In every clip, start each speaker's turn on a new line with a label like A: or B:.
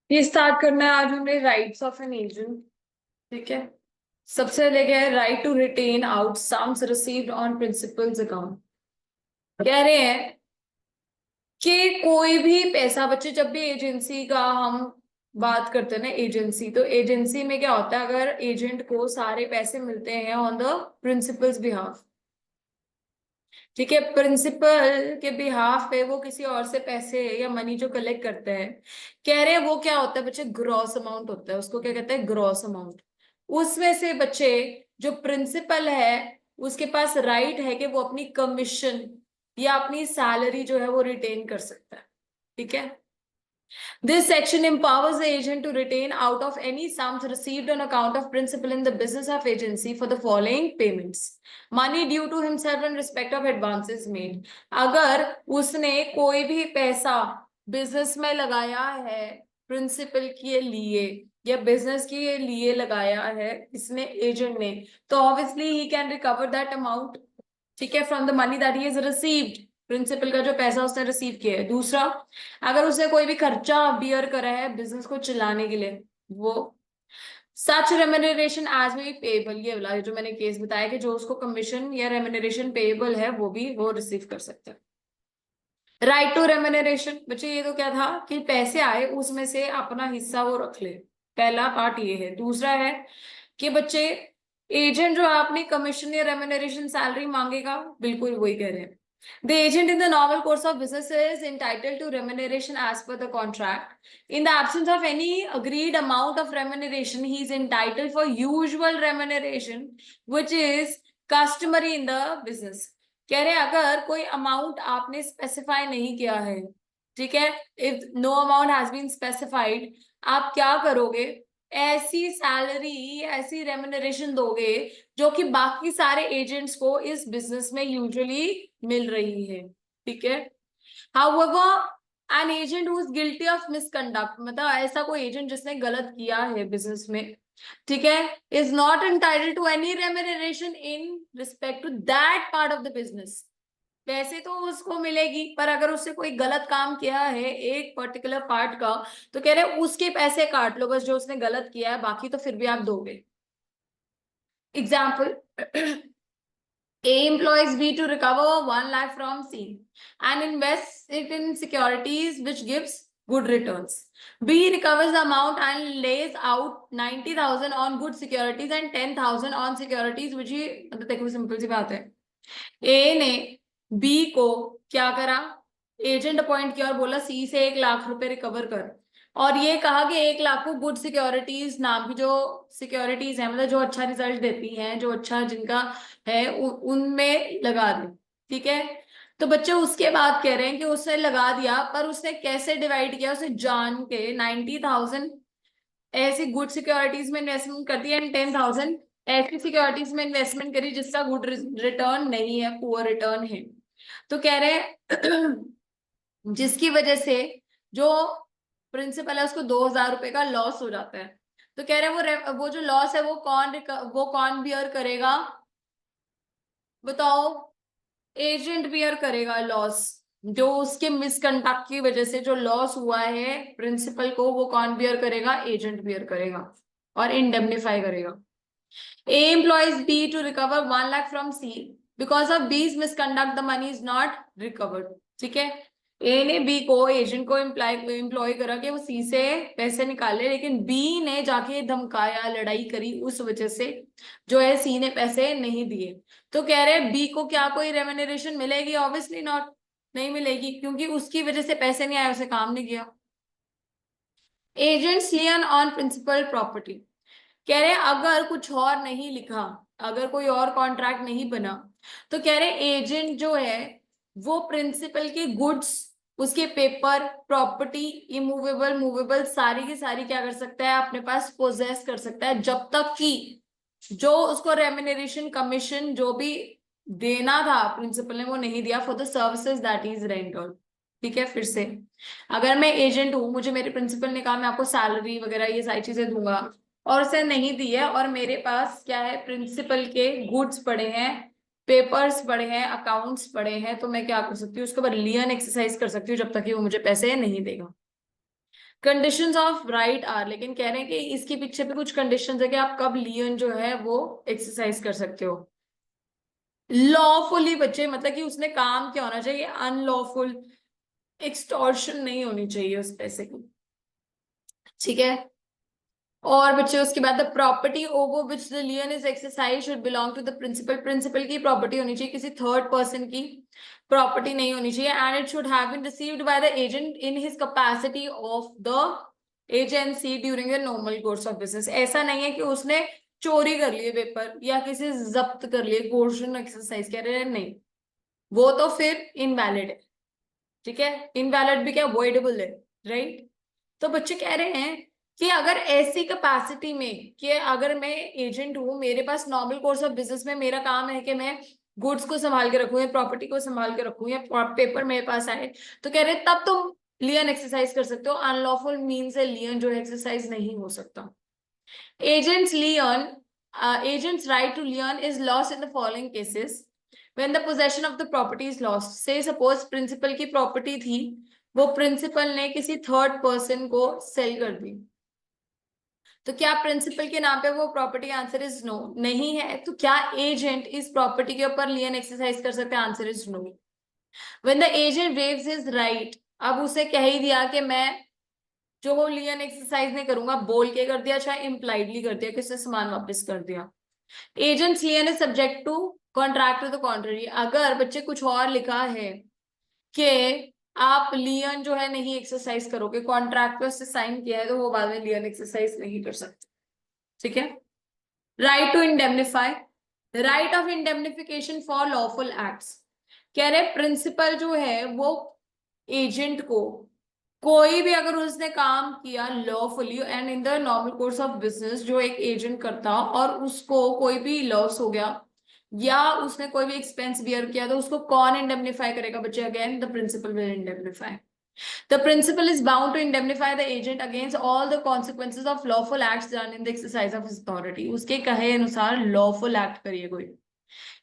A: ये स्टार्ट करना है आज हमने राइट्स ऑफ एन एजेंट। ठीक है। सबसे लेके है right to retain out sums received on principal's account. कह रहे हैं कि कोई भी पैसा, बच्चे जब भी एजेंसी का हम बात करते हैं ना, एजेंसी, तो एजेंसी में क्या होता है, अगर एजेंट को सारे पैसे मिलते हैं ऑन द प्रिंसिपल्स बिहाफ, ठीक है, प्रिंसिपल के बिहाफ पे वो किसी और से पैसे या मनी जो कलेक्ट करते हैं, कह रहे हैं वो क्या होता है बच्चे, ग्रॉस अमाउंट होता है, उसको क्या कहते हैं, ग्रॉस अमाउंट। उसमें से बच्चे जो प्रिंसिपल है उसके पास राइट है कि वो अपनी कमीशन या अपनी सैलरी जो है वो रिटेन कर सकता है। ठीक है। This section empowers the agent to retain out of any sums received on account of principal in the business of agency for the following payments. Money due to himself in respect of advances made. अगर उसने कोई भी पैसा business में लगाया है principal के लिए या बिजनेस के लिए लगाया है इसने, एजेंट ने, तो obviously he can recover that amount. ठीक है, from the money that he has received, principal का जो पैसा उसने रिसीव किया है। दूसरा, अगर उसने कोई भी खर्चा बियर करा है बिजनेस को चलाने के लिए, वो सच रेम्यूनरेशन एज में पेएबल, ये वाला जो मैंने केस बताया कि जो उसको कमीशन या रेम्यूनरेशन पेएबल है वो भी वो रिसीव कर सकता है। राइट टू रेम्यूनरेशन, बच्चे ये तो क्या था कि पैसे आए उसमें से अपना हिस्सा वो रख ले, पहला पार्ट ये है। दूसरा है कि बच्चे एजेंट जो है अपनी कमीशन या रेम्यूनरेशन सैलरी मांगेगा, बिल्कुल वही कह रहे हैं। The agent in the normal course of business is entitled to remuneration as per the contract. In the absence of any agreed amount of remuneration, he is entitled for usual remuneration, which is customary in the business. कह रहे हैं अगर कोई amount आपने specify नहीं किया है, ठीक है, if no amount has been specified, आप क्या करोगे, ऐसी सैलरी ऐसी रेम्यूनरेशन दोगे जो कि बाकी सारे एजेंट्स को इस बिजनेस में यूजुअली मिल रही है। ठीक है। However, an agent who is guilty of misconduct, मतलब ऐसा कोई एजेंट जिसने गलत किया है बिजनेस में, ठीक है, is not entitled to any remuneration in respect to that part of the business. पैसे तो उसको मिलेगी, पर अगर उससे कोई गलत काम किया है एक पर्टिकुलर पार्ट का, तो कह रहे उसके पैसे काट लो बस, जो उसने गलत किया है, बाकी तो फिर भी आप दोगे। Example, A employs B to recover 1 lakh from C and invests it in securities which gives good returns. B recovers the amount and lays out 90,000 on good securities and 10,000 on securities which ही, मतलब देखो simple सी बात है, ए ने B को क्या करा, agent appoint किया और बोला सी से 1 लाख रुपए रिकवर कर, और ये कहा कि 1 लाख को गुड सिक्योरिटीज नाम की जो सिक्योरिटीज है, मतलब जो अच्छा रिजल्ट देती हैं, जो अच्छा जिनका है उनमें लगा दे। ठीक है। तो बच्चे उसके बाद कह रहे हैं कि उसने लगा दिया, पर उसने कैसे डिवाइड किया, उसने जान के 90,000 ऐसी गुड सिक्योरिटीज में इन्वेस्टमेंट कर दिया एंड 10,000 ऐसी सिक्योरिटीज में इन्वेस्टमेंट करी जिसका गुड रिटर्न नहीं है, पुअर रिटर्न है। तो कह रहे हैं जिसकी वजह से जो प्रिंसिपल है उसको 2,000 रुपए का लॉस हो जाता है। तो कह रहे हैं वो जो लॉस है वो कौन बियर करेगा, बताओ, एजेंट बियर करेगा लॉस। जो उसके मिसकंडक्ट की वजह से जो लॉस हुआ है प्रिंसिपल को, वो कौन बियर करेगा, एजेंट बियर करेगा और इंडेमनिफाई करेगा। A employs B to recover 1 lakh from C. Because of B's misconduct, the money is not recovered. ठीक है। ए ने बी को, एजेंट को एम्प्लॉय करा कि वो सी से पैसे निकाले, लेकिन बी ने जाके धमकाया, लड़ाई करी, उस वजह से जो है सी ने पैसे नहीं दिए। तो कह रहे हैं बी को क्या कोई रेम्यूनरेशन मिलेगी, ऑब्वियसली नॉट, नहीं मिलेगी, क्योंकि उसकी वजह से पैसे नहीं आए, उसे काम नहीं किया। एजेंट्स लियन ऑन प्रिंसिपल प्रॉपर्टी, कह रहे अगर कुछ और नहीं लिखा, अगर कोई और कॉन्ट्रैक्ट नहीं बना, तो कह रहे एजेंट जो है वो प्रिंसिपल के गुड्स, उसके पेपर, प्रॉपर्टी, इमूवेबल मूवेबल, सारी की सारी क्या कर सकता है, अपने पास पोजेस कर सकता है, जब तक कि जो उसको रेम्यूनरेशन कमीशन जो भी देना था प्रिंसिपल ने वो नहीं दिया for the services that is rendered. ठीक है। फिर से, अगर मैं एजेंट हूं, मुझे मेरे प्रिंसिपल ने कहा मैं आपको सैलरी वगैरह ये सारी चीजें दूंगा, और उसे नहीं दी है, और मेरे पास क्या है, प्रिंसिपल के गुड्स पड़े हैं, पेपर्स पड़े हैं, अकाउंट्स पड़े हैं, तो मैं क्या कर सकती हूँ, उसके ऊपर लियन एक्सरसाइज कर सकती हूँ जब तक कि वो मुझे पैसे नहीं देगा। कंडीशंस ऑफ राइट आर, लेकिन कह रहे हैं कि इसके पीछे भी कुछ कंडीशंस है कि आप कब लियन जो है वो एक्सरसाइज कर सकते हो। लॉफुली बच्चे, मतलब कि उसने काम क्या होना चाहिए, अनलॉफुल, एक्सटॉर्शन नहीं होनी चाहिए उस पैसे की, ठीक है। और बच्चे उसके बाद the property over which the lien is exercise should belong to the principal, principal की प्रॉपर्टी होनी चाहिए, किसी थर्ड पर्सन की प्रॉपर्टी नहीं होनी चाहिए। And it should have been received by the agent in his capacity of the agency during the normal course of business. ऐसा नहीं है कि उसने चोरी कर लिए पेपर या किसी जब्त कर लिए, कोर्शन एक्सरसाइज कह रहे हैं, नहीं, वो तो फिर इनवैलिड है, ठीक है। इनवैलिड भी क्या, वॉइडेबल है, राइट। तो बच्चे कह रहे हैं कि अगर ऐसी कैपेसिटी में कि अगर मैं एजेंट हूं, मेरे पास नॉर्मल कोर्स ऑफ बिजनेस में मेरा काम है कि मैं गुड्स को संभाल के रखूं या प्रॉपर्टी को संभाल के रखूं या पेपर मेरे पास आए, तो कह रहे हैं तब तुम लियन एक्सरसाइज कर सकते हो। अनलॉफुल मीन से लियन जो है एक्सरसाइज नहीं हो सकता। Agent's lien, agent's right to lien is lost in the following cases when the possession of the property is lost. Say suppose principal की प्रॉपर्टी थी, वो प्रिंसिपल ने किसी थर्ड पर्सन को सेल कर दी, तो क्या प्रिंसिपल के नाम पे वो प्रॉपर्टी, आंसर इज नो, नहीं है। तो क्या एजेंट इस प्रॉपर्टी के ऊपर लियन एक्सरसाइज कर सकते हैं, answer is no. When the agent waives his right, अब उसे कह ही दिया कि मैं जो वो लियन एक्सरसाइज नहीं करूंगा, बोल के कर दिया, चाहे इम्प्लाइडली कर दिया, किसी सामान वापस कर दिया। Agent's lien is subject to contract to the contrary. अगर बच्चे कुछ और लिखा है कि आप लियन जो है नहीं एक्सरसाइज करोगे, कॉन्ट्रैक्ट पे उससे साइन किया है, तो वो बाद में लियन एक्सरसाइज नहीं कर सकते, ठीक है। Right to indemnify, right of indemnification for lawful acts. कह रहे प्रिंसिपल जो है वो एजेंट को, कोई भी अगर उसने काम किया lawfully and in the normal course of business जो एक एजेंट करता, और उसको कोई भी लॉस हो गया या उसने कोई भी एक्सपेंस बियर किया, तो उसको कौन इंडेमनिफाई करेगा बच्चे, again the principal will indemnify. The principal is bound to indemnify the agent against all the consequences of lawful acts done in the exercise of his authority. उसके कहे अनुसार lawful act करिए कोई।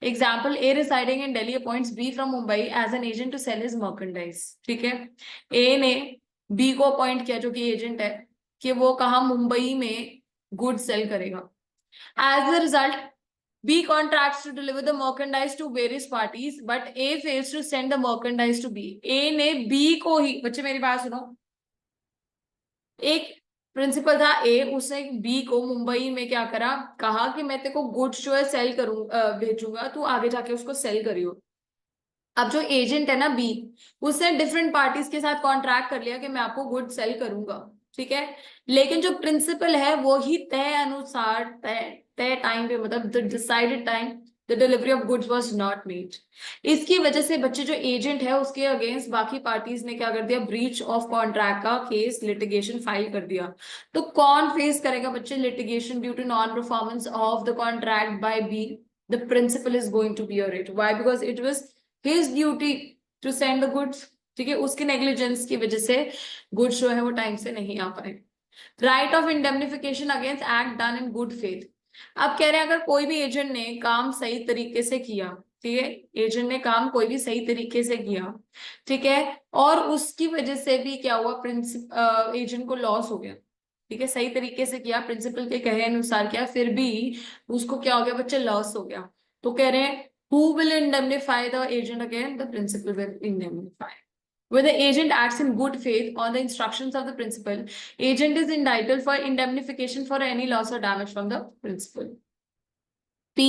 A: Example, A residing in Delhi appoints B from Mumbai as an agent to sell his merchandise. ठीक है, A ने B को appoint किया जो कि एजेंट है, कि वो कहा मुंबई में गुड सेल करेगा। As a result, B contracts to deliver the merchandise to various parties, but A fails to send the merchandise to B. A ने B को ही, बच्चे मेरी बात सुनो, एक प्रिंसिपल था ए, उसने बी को मुंबई में क्या करा, कहा कि मैं तेरे को गुड्स जो है सेल करूँ भेजूंगा, तू आगे जाके उसको सेल करियो। अब जो एजेंट है ना बी, उसने डिफरेंट पार्टीज के साथ कॉन्ट्रैक्ट कर लिया कि मैं आपको गुड सेल करूंगा, ठीक है। लेकिन जो प्रिंसिपल है वो ही तय अनुसार तय तय टाइम पे, मतलब the decided time the delivery of goods was not made. इसकी वजह से बच्चे जो एजेंट है उसके अगेंस्ट बाकी पार्टीज ने क्या कर दिया, ब्रीच ऑफ कॉन्ट्रैक्ट का केस, लिटिगेशन फाइल कर दिया। तो कौन फेस करेगा बच्चे litigation due to non performance of the contract by B, the principal is going to bear it. Why, because it was his duty to send the goods, ठीक है। उसकी negligence की वजह से गुड्स जो है वो टाइम से नहीं आ पाए। Right of indemnification against act done in good faith. अब कह रहे हैं अगर कोई भी एजेंट ने काम सही तरीके से किया, ठीक है, एजेंट ने काम कोई भी सही तरीके से किया, ठीक है, और उसकी वजह से भी क्या हुआ, प्रिंसिपल एजेंट को लॉस हो गया, ठीक है, सही तरीके से किया, प्रिंसिपल के कहे अनुसार किया, फिर भी उसको क्या हो गया बच्चे, लॉस हो गया। तो कह रहे हैं who will indemnify the agent again, the principal will indemnify. When the agent acts in good faith on the instructions of the principal, agent is entitled for indemnification for any loss or damage from the principal. P,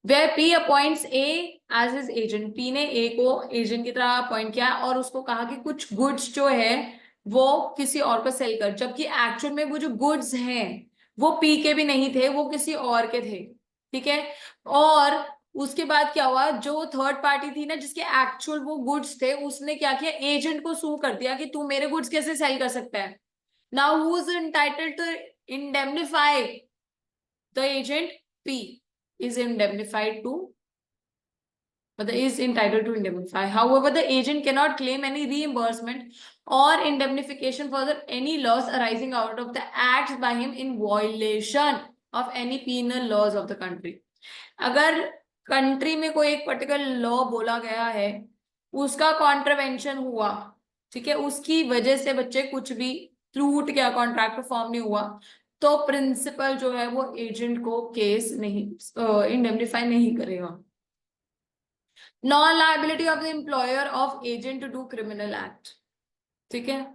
A: where P appoints A as his agent, P ने A को agent की तरह appoint किया और उसको कहा कि कुछ गुड्स जो है वो किसी और को सेल कर, जबकि एक्चुअल में वो जो गुड्स हैं वो P के भी नहीं थे, वो किसी और के थे, ठीक है। और उसके बाद क्या हुआ, जो थर्ड पार्टी थी ना जिसके एक्चुअल वो गुड्स थे, उसने क्या किया, एजेंट को सू कर दिया कि तू मेरे गुड्स कैसे सेल कर सकता है। Now who is entitled to indemnify the agent, P is indemnified to, but is entitled to indemnify. However, the agent cannot claim any reimbursement or indemnification for any loss arising out of the acts by him in violation of any penal laws of the country. अगर country में कोई एक particular law बोला गया है, उसका contravention हुआ, ठीक है, उसकी वजह से बच्चे कुछ भी टूट गया, कॉन्ट्रैक्ट परफॉर्म नहीं हुआ, तो प्रिंसिपल जो है वो एजेंट को केस नहीं इंडेमनिफाई नहीं करेगा। Non liability of the employer of agent to do criminal act, ठीक है।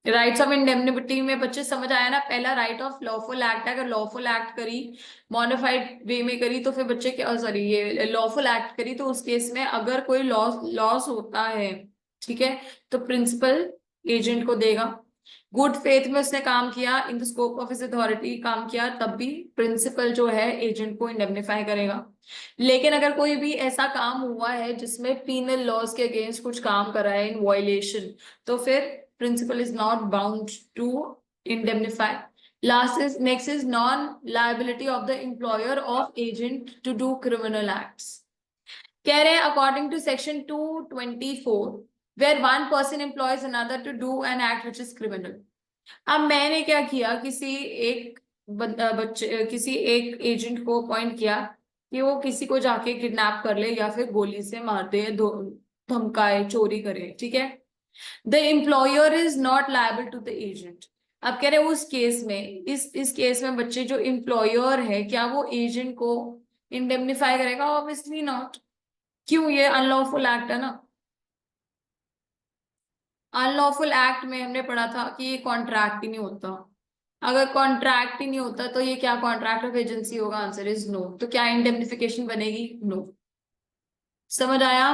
A: राइट्स ऑफ इंडेमनिटी में बच्चे समझ आया ना, पहला राइट ऑफ लॉफुल एक्ट है, अगर लॉफुल एक्ट करी, मॉडिफाइड वे में करी, तो फिर बच्चे क्या, सॉरी ये लॉफुल एक्ट करी, तो उस केस में अगर कोई लॉस लॉस होता है, ठीक है, तो प्रिंसिपल एजेंट को देगा। गुड फेथ में उसने काम किया, इन the scope of his authority काम किया, तब भी प्रिंसिपल जो है एजेंट को इंडेमनिफाई करेगा। लेकिन अगर कोई भी ऐसा काम हुआ है जिसमें पीनल लॉज के अगेंस्ट कुछ काम करा है इन वायलेशन, तो फिर principal is not bound to indemnify. Next is non-liability of the employer of agent to do criminal acts. कह रहे हैं according to section 224 where one person employs another to do an act which is criminal. अब मैंने क्या किया, किसी एक agent को अपॉइंट किया कि वो किसी को जाके किडनैप कर ले या फिर गोली से मार दे, धमकाए, चोरी करे, ठीक है। The employer is not liable to the agent. अब कह रहे हैं उस केस में, इस केस में बच्चे जो एम्प्लॉयर है, क्या वो एजेंट को इंडेमनिफाई करेगा? Obviously not. क्यों? ये अनलॉफुल एक्ट है ना। अनलॉफुल एक्ट में हमने पढ़ा था कि ये कॉन्ट्रैक्ट ही नहीं होता। अगर कॉन्ट्रैक्ट ही नहीं होता तो ये क्या कॉन्ट्रैक्ट ऑफ एजेंसी होगा? Answer is no. तो क्या इंडेमनिफिकेशन बनेगी? नो। समझ आया?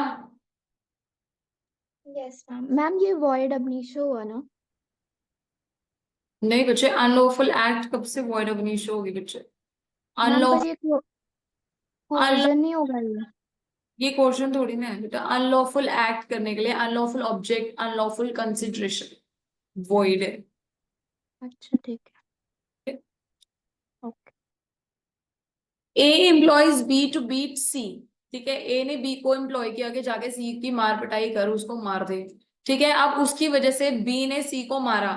B: Yes ma'am. मैम ये वॉइड अब नीशो हुआ ना?
A: नहीं बच्चे, अनलॉफुल एक्ट कब से वॉइड ऑफ इनिशियो होगी बच्चे?
B: मैम पर
A: अनलॉफुल,
B: ये कोर्जन नहीं होगा
A: ये क्वेश्चन थोड़ी ना है बेटा। अनलॉफुल एक्ट करने के लिए unlawful object, unlawful consideration void है।
B: अच्छा ठीक है, okay.
A: A employs B to beat C, ठीक है। ए ने बी को एम्प्लॉय किया कि जाके सी की मार पिटाई कर, उसको मार दे, ठीक है। अब उसकी वजह से बी ने सी को मारा,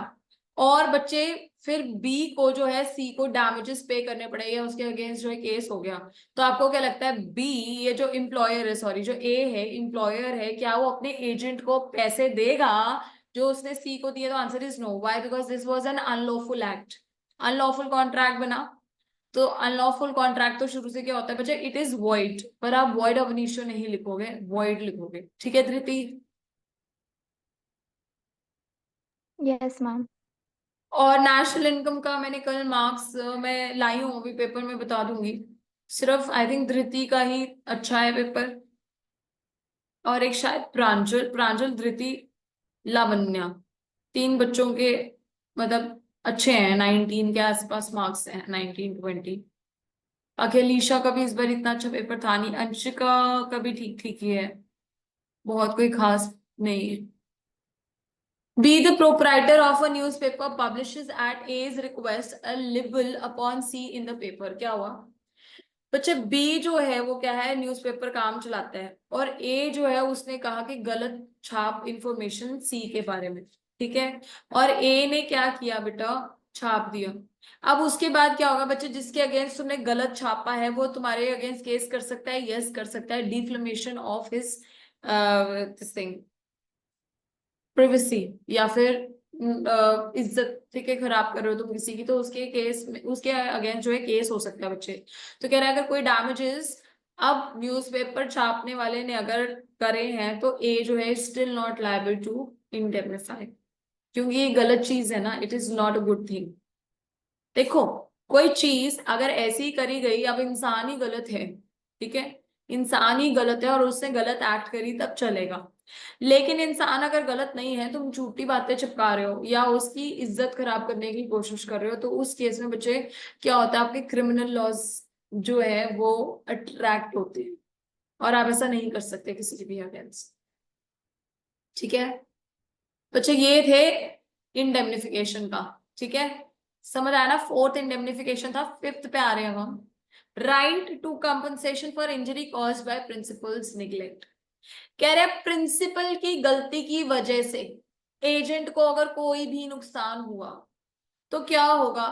A: और बच्चे फिर बी को जो है सी को डैमेजेस पे करने पड़े, या उसके अगेंस्ट जो है केस हो गया। तो आपको क्या लगता है, बी, ये जो एम्प्लॉयर है, सॉरी जो ए है एम्प्लॉयर है, क्या वो अपने एजेंट को पैसे देगा जो उसने सी को दिए? तो answer is no. Why? Because this was an unlawful act, unlawful contract बना। तो अनलॉफुल कॉन्ट्रैक्ट तो शुरू से क्या होता है बच्चे? It is void. पर आप वॉइड ऑफ इनिशियो नहीं लिखोगे, वॉइड लिखोगे, ठीक है धृति?
B: Yes ma'am.
A: और नेशनल इनकम का मैंने कल मार्क्स मैं लाई हूँ, अभी पेपर में बता दूंगी। सिर्फ आई थिंक धृति का ही अच्छा है पेपर, और एक शायद प्रांजल, धृति, लावण्या, तीन बच्चों के मतलब अच्छे हैं, 19 के आसपास मार्क्स हैं, 19-20। अखिलेशा का भी इस बार इतना अच्छा पेपर था नहीं, अंशिका का भी ठीक ठीक ही है, बहुत कोई खास नहीं है। Be the proprietor of a newspaper publishes at A's request a libel upon C in the paper। क्या हुआ बच्चे? बी जो है वो क्या है, न्यूज़पेपर काम चलाता है, और ए जो है उसने कहा कि गलत छाप इंफॉर्मेशन सी के बारे में, ठीक है। और ए ने क्या किया बेटा? छाप दिया। अब उसके बाद क्या होगा बच्चे? जिसके अगेंस्ट तुमने गलत छापा है वो तुम्हारे अगेंस्ट केस कर सकता है, यस कर सकता है, defamation of his this thing, privacy, या फिर इज्जत, ठीक है, खराब कर रहे हो तुम किसी की, तो उसके केस में, उसके अगेंस्ट जो है केस हो सकता है बच्चे। तो कह रहा है अगर कोई डैमेजेस अब न्यूज़पेपर छापने वाले ने अगर करे हैं, तो ए जो है still not liable to indemnify, क्योंकि ये गलत चीज है ना, it is not a good thing. देखो, कोई चीज अगर ऐसी ही करी गई, अब इंसान ही गलत है, ठीक है, इंसान ही गलत है और उसने गलत एक्ट करी तब चलेगा। लेकिन इंसान अगर गलत नहीं है, तुम झूठी बातें चिपका रहे हो या उसकी इज्जत खराब करने की कोशिश कर रहे हो, तो उस केस में बच्चे क्या होता है, आपके क्रिमिनल लॉज जो है वो अट्रैक्ट होते हैं, और आप ऐसा नहीं कर सकते किसी के भी अगेंस्ट, ठीक है बच्चे। ये थे इंडेमनिफिकेशन का, ठीक है, समझ आया ना? फोर्थ इंडेमनिफिकेशन था। फिफ्थ पे आ रहे हैं हम, right to compensation for injury caused by principal's neglect. कह रहे हैं प्रिंसिपल की गलती की वजह से एजेंट को अगर कोई भी नुकसान हुआ तो क्या होगा?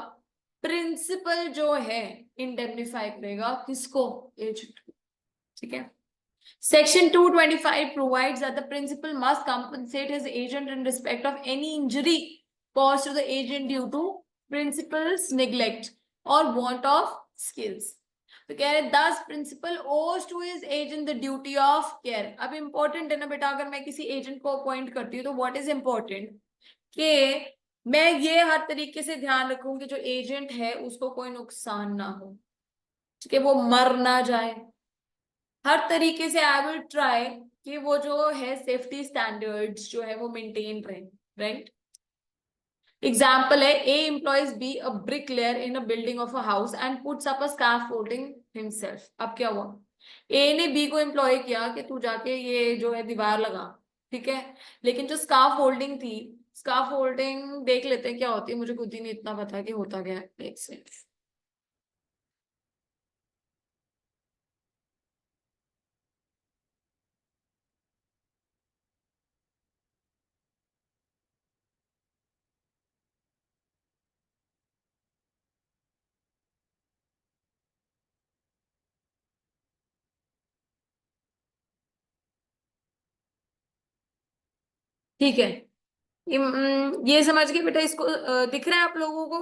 A: प्रिंसिपल जो है इंडेमनिफाई करेगा किसको? एजेंट को, ठीक है। Section 225 provides that the principal must compensate his agent in respect of any injury caused to the agent due to principal's neglect or want of skills. तो कह रहे thus principal owes to his agent the duty of care. अब important है ना बेटा, अगर मैं किसी agent को appoint करती हूँ तो what is important कि मैं ये हर तरीके से ध्यान रखूं कि जो एजेंट है उसको कोई नुकसान ना हो, कि वो मर ना जाए, हर तरीके से आई विल ट्राई कि वो जो है सेफ्टी स्टैंडर्ड्स जो है वो मेंटेन रहे, राइट। एग्जाम्पल है A employs B a bricklayer in a building of a house and puts up a scaffolding himself. अब क्या हुआ, ए ने बी को एम्प्लॉय किया कि तू जाके ये जो है दीवार लगा, ठीक है, लेकिन जो स्काफ होल्डिंग थी, स्काफ होल्डिंग देख लेते हैं क्या होती है, मुझे खुद ही नहीं इतना पता कि होता क्या है, एक सेकंड। ठीक है, ये समझ के बेटा, इसको दिख रहा है आप लोगों को?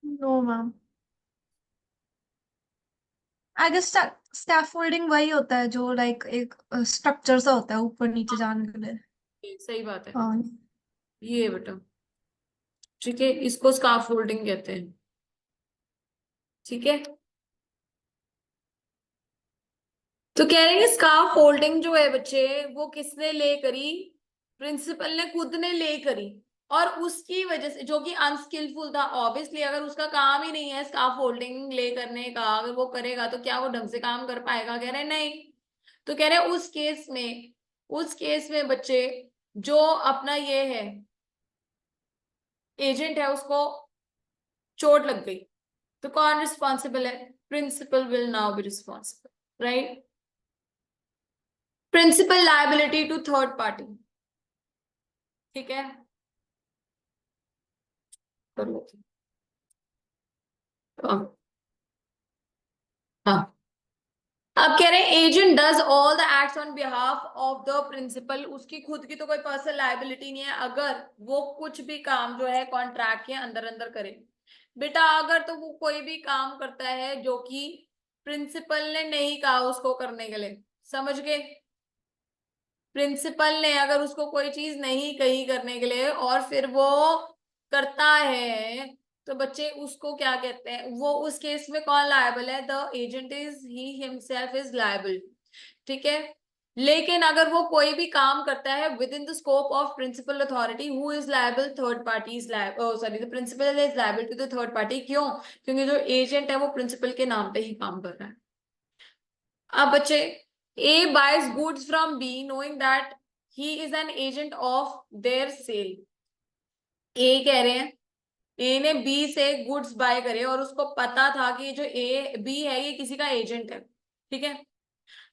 C: No ma'am, I guess scaffolding वही होता है जो लाइक एक स्ट्रक्चर सा होता है ऊपर नीचे जाने के लिए।
A: सही बात है,
C: हाँ।
A: ये बेटा, ठीक है, इसको स्कार्फोल्डिंग कहते हैं, ठीक है। तो कह रहे हैं स्कार्फ फोल्डिंग जो है बच्चे, वो किसने ले करी, प्रिंसिपल ने खुद ने ले करी, और उसकी वजह से, जो कि अनस्किलफुल था ऑब्वियसली, अगर उसका काम ही नहीं है स्कार्फ फोल्डिंग ले करने का, अगर वो करेगा तो क्या वो ढंग से काम कर पाएगा, कह रहे हैं नहीं। तो कह रहे हैं उस केस में बच्चे, जो अपना ये है एजेंट है उसको चोट लग गई, तो कौन रिस्पॉन्सिबल है, principal will now be responsible, right. Principal liability to third party, ठीक है, कर लो। हाँ हाँ। अब कह रहे हैं agent does all the acts on behalf of the principal, उसकी खुद की तो कोई पर्सनल लायबिलिटी नहीं है अगर वो कुछ भी काम जो है कॉन्ट्रैक्ट के अंदर अंदर करे। बेटा अगर तो वो कोई भी काम करता है जो कि प्रिंसिपल ने नहीं कहा उसको करने के लिए, समझ गए, प्रिंसिपल ने अगर उसको कोई चीज नहीं कही करने के लिए और फिर वो करता है, तो बच्चे उसको क्या कहते हैं, वो उस केस में कौन लायबल है, the agent is he himself is liable, ठीक है। लेकिन अगर वो कोई भी काम करता है within the scope of principal authority, who is liable, third party is liable, sorry the principal is liable to the third party, क्यों, क्योंकि जो एजेंट है वो प्रिंसिपल के नाम पे ही काम कर रहा है। अब बच्चे, A buys goods from B knowing that he is an agent of their sale। A कह रहे हैं A ने B से गुड्स बाय करे और उसको पता था कि जो B है ये किसी का एजेंट है, ठीक है।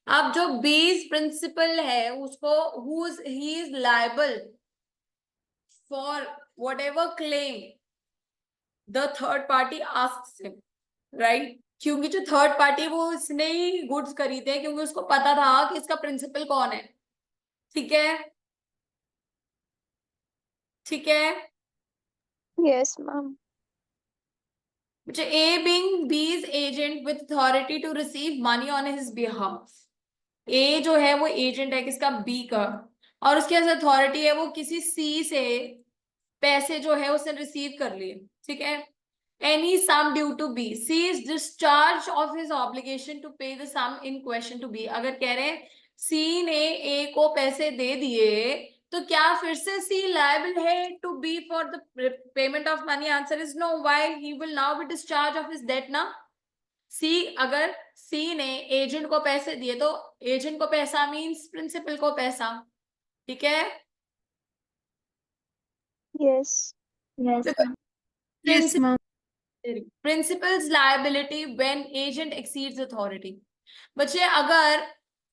A: अब जो B's प्रिंसिपल है उसको he is liable for whatever claim the third party asks him, right। क्योंकि जो थर्ड पार्टी वो इसने ही गुड्स खरीदे हैं क्योंकि उसको पता था कि इसका प्रिंसिपल कौन है, ठीक है, ठीक है।
B: Yes, ma'am.
A: A being B's agent with authority to receive money on his behalf। A जो है वो एजेंट है किसका, B का, और उसके पास अथॉरिटी है वो किसी C से पैसे जो है उसने रिसीव कर लिए, ठीक है। Any sum due to B, C is discharged of his obligation to pay the sum in question to B। अगर कह रहे हैं C ने A को पैसे दे दिए तो क्या फिर से C liable है to B for the payment of money? Answer is no, while he will now be discharged of his debt ना। C, अगर C ने एजेंट को पैसे दिए तो एजेंट को पैसा मीन्स प्रिंसिपल को पैसा, ठीक है।
B: Yes. Yes, ma'am.
C: Yes ma'am.
A: Principles liability when agent exceeds authority. बच्चे अगर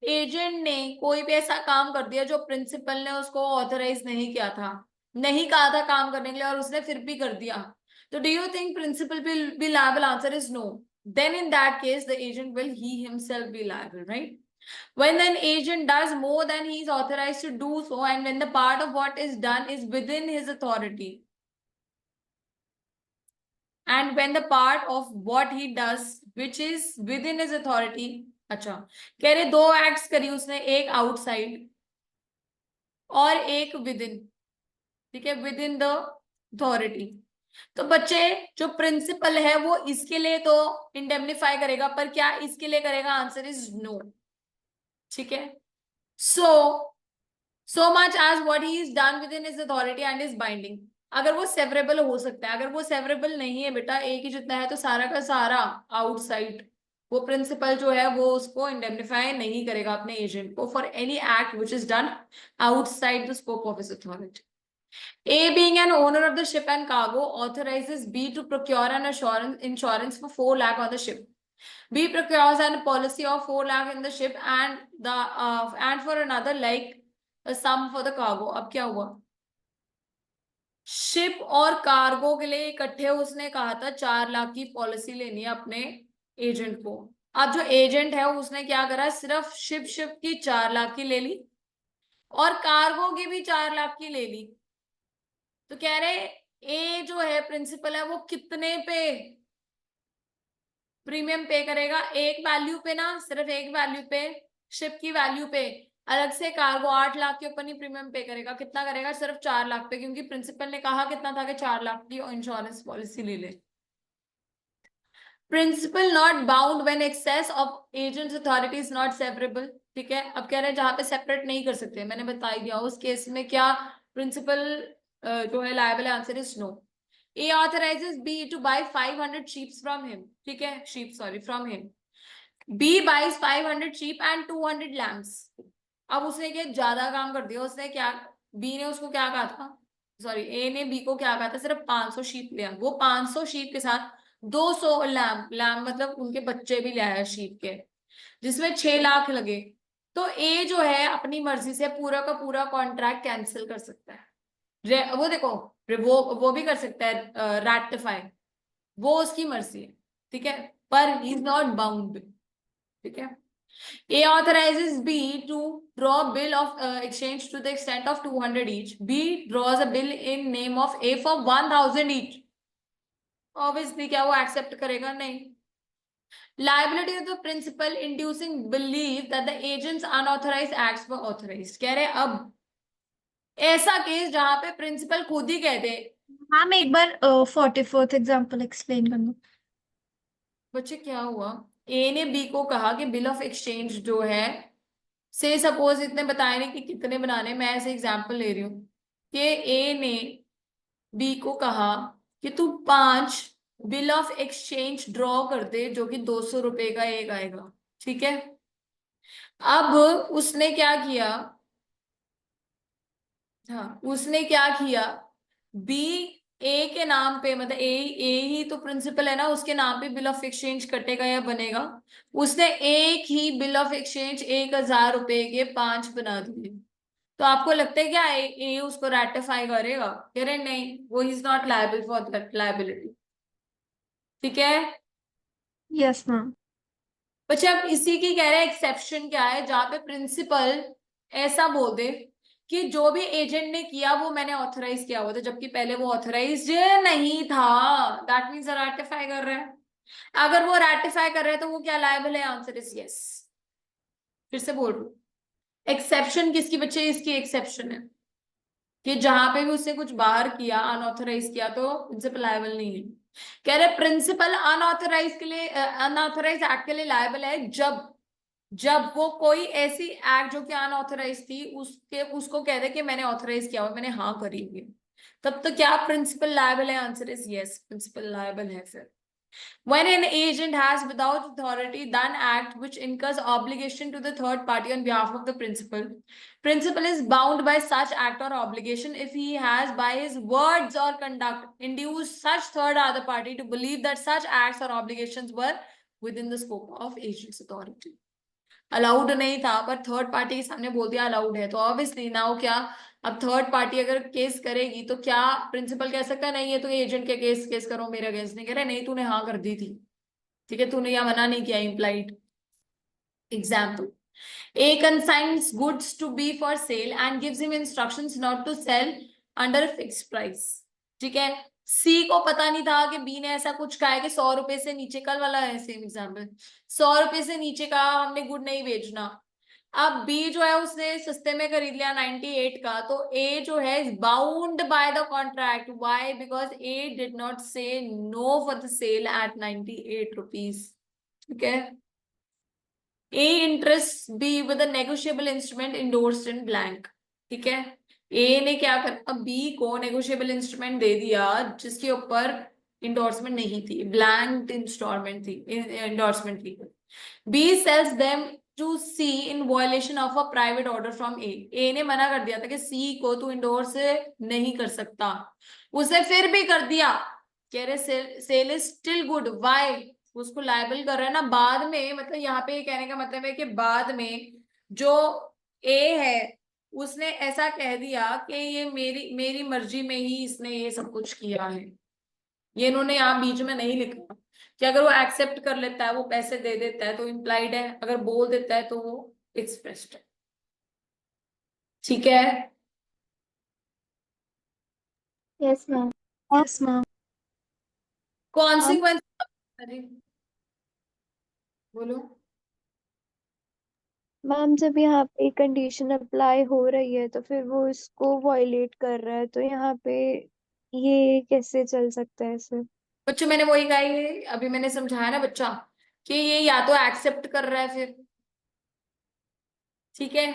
A: एजेंट ने कोई भी ऐसा काम कर दिया जो प्रिंसिपल ने उसको ऑथराइज नहीं किया था, नहीं कहा था काम करने के लिए, और उसने फिर भी कर दिया, तो do you think principal will be liable? Answer is no. then in that case the agent will he himself be liable, right? When an agent does more than he is authorized to do so, and when the part of what is done is within his authority, and when the part of what he does which is within his authority, अच्छा कह रहे दो acts करी उसने, एक outside और एक within, ठीक है, विदिन द अथॉरिटी, तो बच्चे जो प्रिंसिपल है वो इसके लिए तो इंडेमनिफाई करेगा, पर क्या इसके लिए करेगा? आंसर इज नो, ठीक है। So much as what he is done within his authority and is binding. अगर वो सेवरेबल हो सकता है, अगर वो सेवरेबल नहीं है बेटा, एक ही जितना है, तो सारा का सारा आउटसाइड, वो प्रिंसिपल जो है वो उसको इंडेमनिफाई नहीं करेगा अपने एजेंट को for any act which is done outside the scope of his authority. A, being an owner of the ship and cargo, authorizes B to procure an insurance for 4 lakh on the ship. B procures a policy of 4 lakh in the ship and for another like a sum for the cargo. अब क्या हुआ? Ship और cargo के लिए इकट्ठे उसने कहा था 4 लाख की पॉलिसी लेनी है अपने एजेंट को। अब जो एजेंट है उसने क्या करा? सिर्फ शिप की 4 लाख की ले ली और कार्गो की भी 4 लाख की ले ली। तो कह रहे ए जो है प्रिंसिपल है वो कितने पे प्रीमियम पे करेगा? एक वैल्यू पे ना, सिर्फ एक वैल्यू पे, शिप की वैल्यू पे। अलग से कार्गो 8 लाख के ऊपर नहीं प्रीमियम पे करेगा। कितना करेगा? सिर्फ 4 लाख पे, क्योंकि प्रिंसिपल ने कहा कितना था कि 4 लाख की इंश्योरेंस पॉलिसी ले ले। Principal not bound when excess of agent's authority is not severable, ठीक है। अब कह रहे हैं जहां पे सेपरेट नहीं कर सकते, मैंने बता ही दिया उस केस में क्या प्रिंसिपल जो है लायबल है? Answer is no. A authorizes B to buy 500 sheep from him, ठीक है, sheep sorry from him. B buys 500 sheep and 200 lambs. अब उसने क्या ज्यादा काम कर दिया? उसने क्या, B ने उसको क्या कहा था, सॉरी A ने B को क्या कहा था? सिर्फ 500 शीप लिया। वो 500 शीप के साथ 200 लैम्ब मतलब उनके बच्चे भी ले आया शीप के, जिसमें 6 लाख लगे। तो A जो है अपनी मर्जी से पूरा का पूरा कॉन्ट्रैक्ट कैंसिल कर सकता है। वो देखो, वो भी कर सकता है रैटिफाई, वो उसकी मर्जी है, ठीक है, पर ही इज नॉट बाउंड, ठीक है। A authorizes B to draw bill of exchange to the extent of 200 each. B draws a bill in name of A for 1000 each. Obviously क्या वो एक्सेप्ट करेगा? नहीं। Liability of the principal inducing belief that the agent's unauthorized acts were authorized. कह रहे अब ऐसा case जहां पे प्रिंसिपल खुद ही कहते,
C: मैम एक बार 44th एग्जांपल एक्सप्लेन करना।
A: बच्चे क्या हुआ? ए ने बी को कहा कि बिल ऑफ एक्सचेंज जो है, से सपोज इतने बताए नहीं कि कितने बनाने, मैं ऐसे एग्जांपल ले रही हूँ कि ए ने बी को कहा कि तू 5 बिल ऑफ एक्सचेंज ड्रॉ कर दे जो कि 200 रुपए का एक आएगा, ठीक है। अब उसने क्या किया? हाँ, उसने क्या किया? बी ए के नाम पे, मतलब ए ही तो प्रिंसिपल है ना, उसके नाम पे बिल ऑफ एक्सचेंज कटेगा या बनेगा। उसने एक ही बिल ऑफ एक्सचेंज 1000 रुपए के 5 बना दिए। तो आपको लगता है क्या ए उसको रेटिफाई करेगा? कह रहे नहीं, वो is not liable for that liability, ठीक है।
C: Yes ma'am.
A: बच्चे अब इसी की कह रहे हैं एक्सेप्शन क्या है, जहां पे प्रिंसिपल ऐसा बोल दे कि जो भी एजेंट ने किया वो मैंने ऑथराइज किया हुआ था, जबकि पहले वो ऑथराइज नहीं था। दैट मीन्स रैटिफाई कर रहा है। अगर वो रैटिफाई कर रहा है तो वो क्या लायबल है? Answer is yes. फिर से बोल रहा हूँ, एक्सेप्शन किसकी बच्चे? इसकी एक्सेप्शन है कि जहां पे भी उसने कुछ बाहर किया, अनऑथराइज किया, तो प्रिंसिपल लायबल नहीं है। कह रहे प्रिंसिपल अनऑथराइज के लिए, अनऑथराइज एक्ट के लिए लायबल है जब वो कोई ऐसी एक्ट जो कि अनऑथराइज थी उसको कह दे कि मैंने ऑथराइज किया हुआ, मैंने हाँ करी हुई है, तब तो क्या प्रिंसिपल लायबल है? Answer is yes, principal liable है। फिर when an agent has without authority done act which incurs obligation to the third party on behalf of the principal is bound by such act or obligation if he has by his words or conduct induced such third other party to believe that such acts or obligations were within the scope of agent's authority. Allowed नहीं था पर third party के सामने बोल दिया allowed है, तो obviously now क्या, अब थर्ड पार्टी अगर केस करेगी तो क्या प्रिंसिपल कह सकता है नहीं ये तो एजेंट के केस करो मेरे अगेंस्ट? नहीं, कह रहे नहीं तूने हाँ कर दी थी, ठीक है, तूने यहाँ मना नहीं किया implied. Example, A consigns goods to B for sale and gives him instructions not to sell under a fixed price. ठीक है, C को पता नहीं था कि B ने ऐसा कुछ कहा है कि 100 रुपए से नीचे, कल वाला है सेम एग्जाम्पल, 100 रुपए से नीचे का हमने गुड नहीं बेचना। अब B जो है उसने सस्ते में खरीद लिया 98 का, तो A जो है is bound by the contract. Why? Because A did not say no for the sale at 98 rupees. ठीक है, A interests B with a negotiable instrument endorsed in blank। ठीक है, A ने क्या करा, B को नेगोशिएबल इंस्ट्रूमेंट दे दिया जिसके ऊपर इंडोर्समेंट नहीं थी, ब्लैंक इंस्टॉलमेंट थी, इंडोर्समेंट थी। B sells them to C in violation of a private order from A। A ने मना कर दिया था कि C को तू इंडोर्स नहीं कर सकता, उसे फिर भी कर दिया। कह रहे sale is still good. Why? उसको लायबल कर रहा है ना बाद में, मतलब यहाँ पे कहने का मतलब है कि बाद में जो ए है उसने ऐसा कह दिया कि ये मेरी मेरी मर्जी में ही इसने ये सब कुछ किया है। ये इन्होंने यहाँ बीच में नहीं लिखा कि अगर वो एक्सेप्ट कर लेता है, वो पैसे दे देता है तो इम्प्लाइड है, अगर बोल देता है तो वो एक्सप्रेस्ड है। ठीक है,
B: Yes, ma'am.
C: Yes ma'am.
A: Consequence. अरे बोलो।
B: मैम जब यहाँ पे कंडीशन अप्लाई हो रही है तो फिर वो इसको वायलेट कर रहा है, तो यहाँ पे ये कैसे चल सकता है सर?
A: बच्चों मैंने वही कहा, ये अभी मैंने समझाया ना बच्चा कि ये या तो एक्सेप्ट कर रहा है फिर, ठीक है,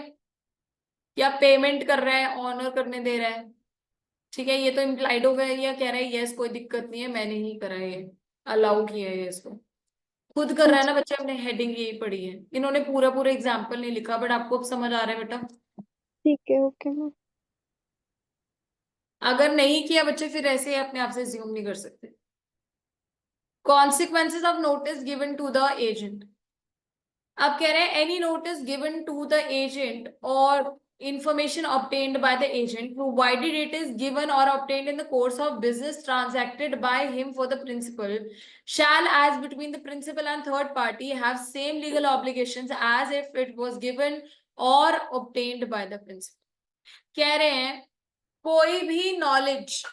A: या पेमेंट कर रहा है, ऑनर करने दे रहा है। ठीक है, ये तो इम्प्लाइड हो गया, या कह रहा है यस कोई दिक्कत नहीं है मैंने ही करा है, ये अलाउ किया है, ये इसको खुद कर रहा है ना बच्चा। हमने हेडिंग यही पढ़ी है, इन्होंने पूरा पूरा एग्जाम्पल नहीं लिखा, बट आपको अब समझ आ रहा है बेटा।
B: ठीक है, ओके मैम।
A: अगर नहीं किया बच्चे फिर ऐसे अपने आप से ज्यूम नहीं कर सकते। Consequences of notice given to the agent. अब कह रहे हैं any notice given to the agent और information obtained by the agent provided it is given or obtained in the course of business transacted by him for the principal shall as between the principal and third party have same legal obligations as if it was given or obtained by the principal। कह रहे हैं कोई भी knowledge,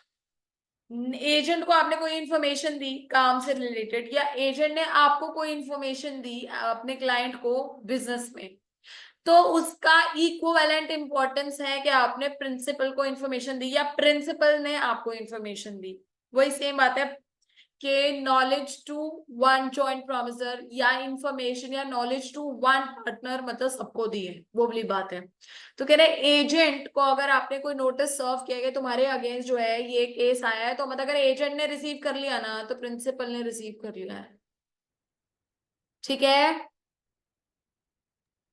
A: agent को आपने कोई information दी काम से रिलेटेड, या एजेंट ने आपको कोई इंफॉर्मेशन दी अपने क्लाइंट को बिजनेस में, तो उसका इक्विवेलेंट इंपॉर्टेंस है कि आपने प्रिंसिपल को इंफॉर्मेशन दी या प्रिंसिपल ने आपको इंफॉर्मेशन दी। वही सेम बात है कि knowledge to one joint promisor या इंफॉर्मेशन या नॉलेज टू वन पार्टनर, मतलब सबको दी है, वो वाली बात है। तो कह रहे एजेंट को अगर आपने कोई नोटिस सर्व किया कि तुम्हारे अगेंस्ट जो है ये केस आया है, तो मतलब अगर एजेंट ने रिसीव कर लिया ना तो प्रिंसिपल ने रिसीव कर लिया है। ठीक है,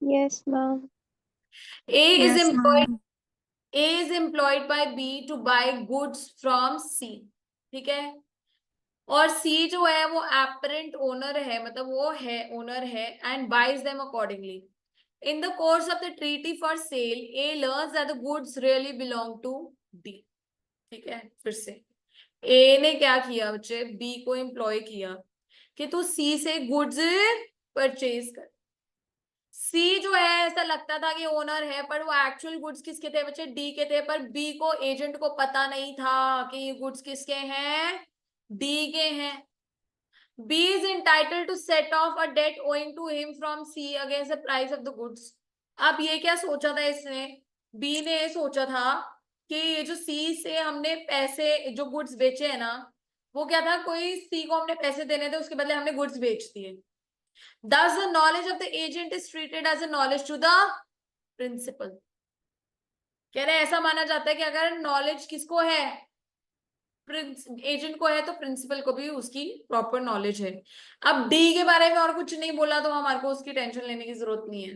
B: yes ma'am.
A: A is
C: yes
A: employed,
C: ma'am.
A: A is employed by B to buy goods from C। ठीक है, और C जो है वो एपरेंट ओनर है, मतलब वो है ओनर है, and buys them accordingly. In the course of the treaty for sale, A learns that the goods really belong to B। ठीक है, फिर से A ने क्या किया बच्चे, B को एम्प्लॉय किया कि तू C से गुड्स परचेज कर। सी जो है ऐसा लगता था कि ओनर है, पर वो एक्चुअल गुड्स किसके थे बच्चे, डी के थे। पर बी को, एजेंट को पता नहीं था कि ये गुड्स किसके हैं, डी के हैं। B is entitled to set off a debt owing to him from C against the price of the goods. अब ये क्या सोचा था इसने, बी ने ये सोचा था कि ये जो सी से हमने पैसे जो गुड्स बेचे हैं ना, वो क्या था, कोई सी को हमने पैसे देने थे उसके बदले हमने गुड्स बेच दिए। Thus, the knowledge of the agent is treated as a knowledge to the principal। कह रहे हैं ऐसा माना जाता है कि अगर नॉलेज किसको है, एजेंट को है, तो प्रिंसिपल को भी उसकी प्रॉपर नॉलेज है। अब डी के बारे में और कुछ नहीं बोला तो हमारे को उसकी टेंशन लेने की जरूरत नहीं है।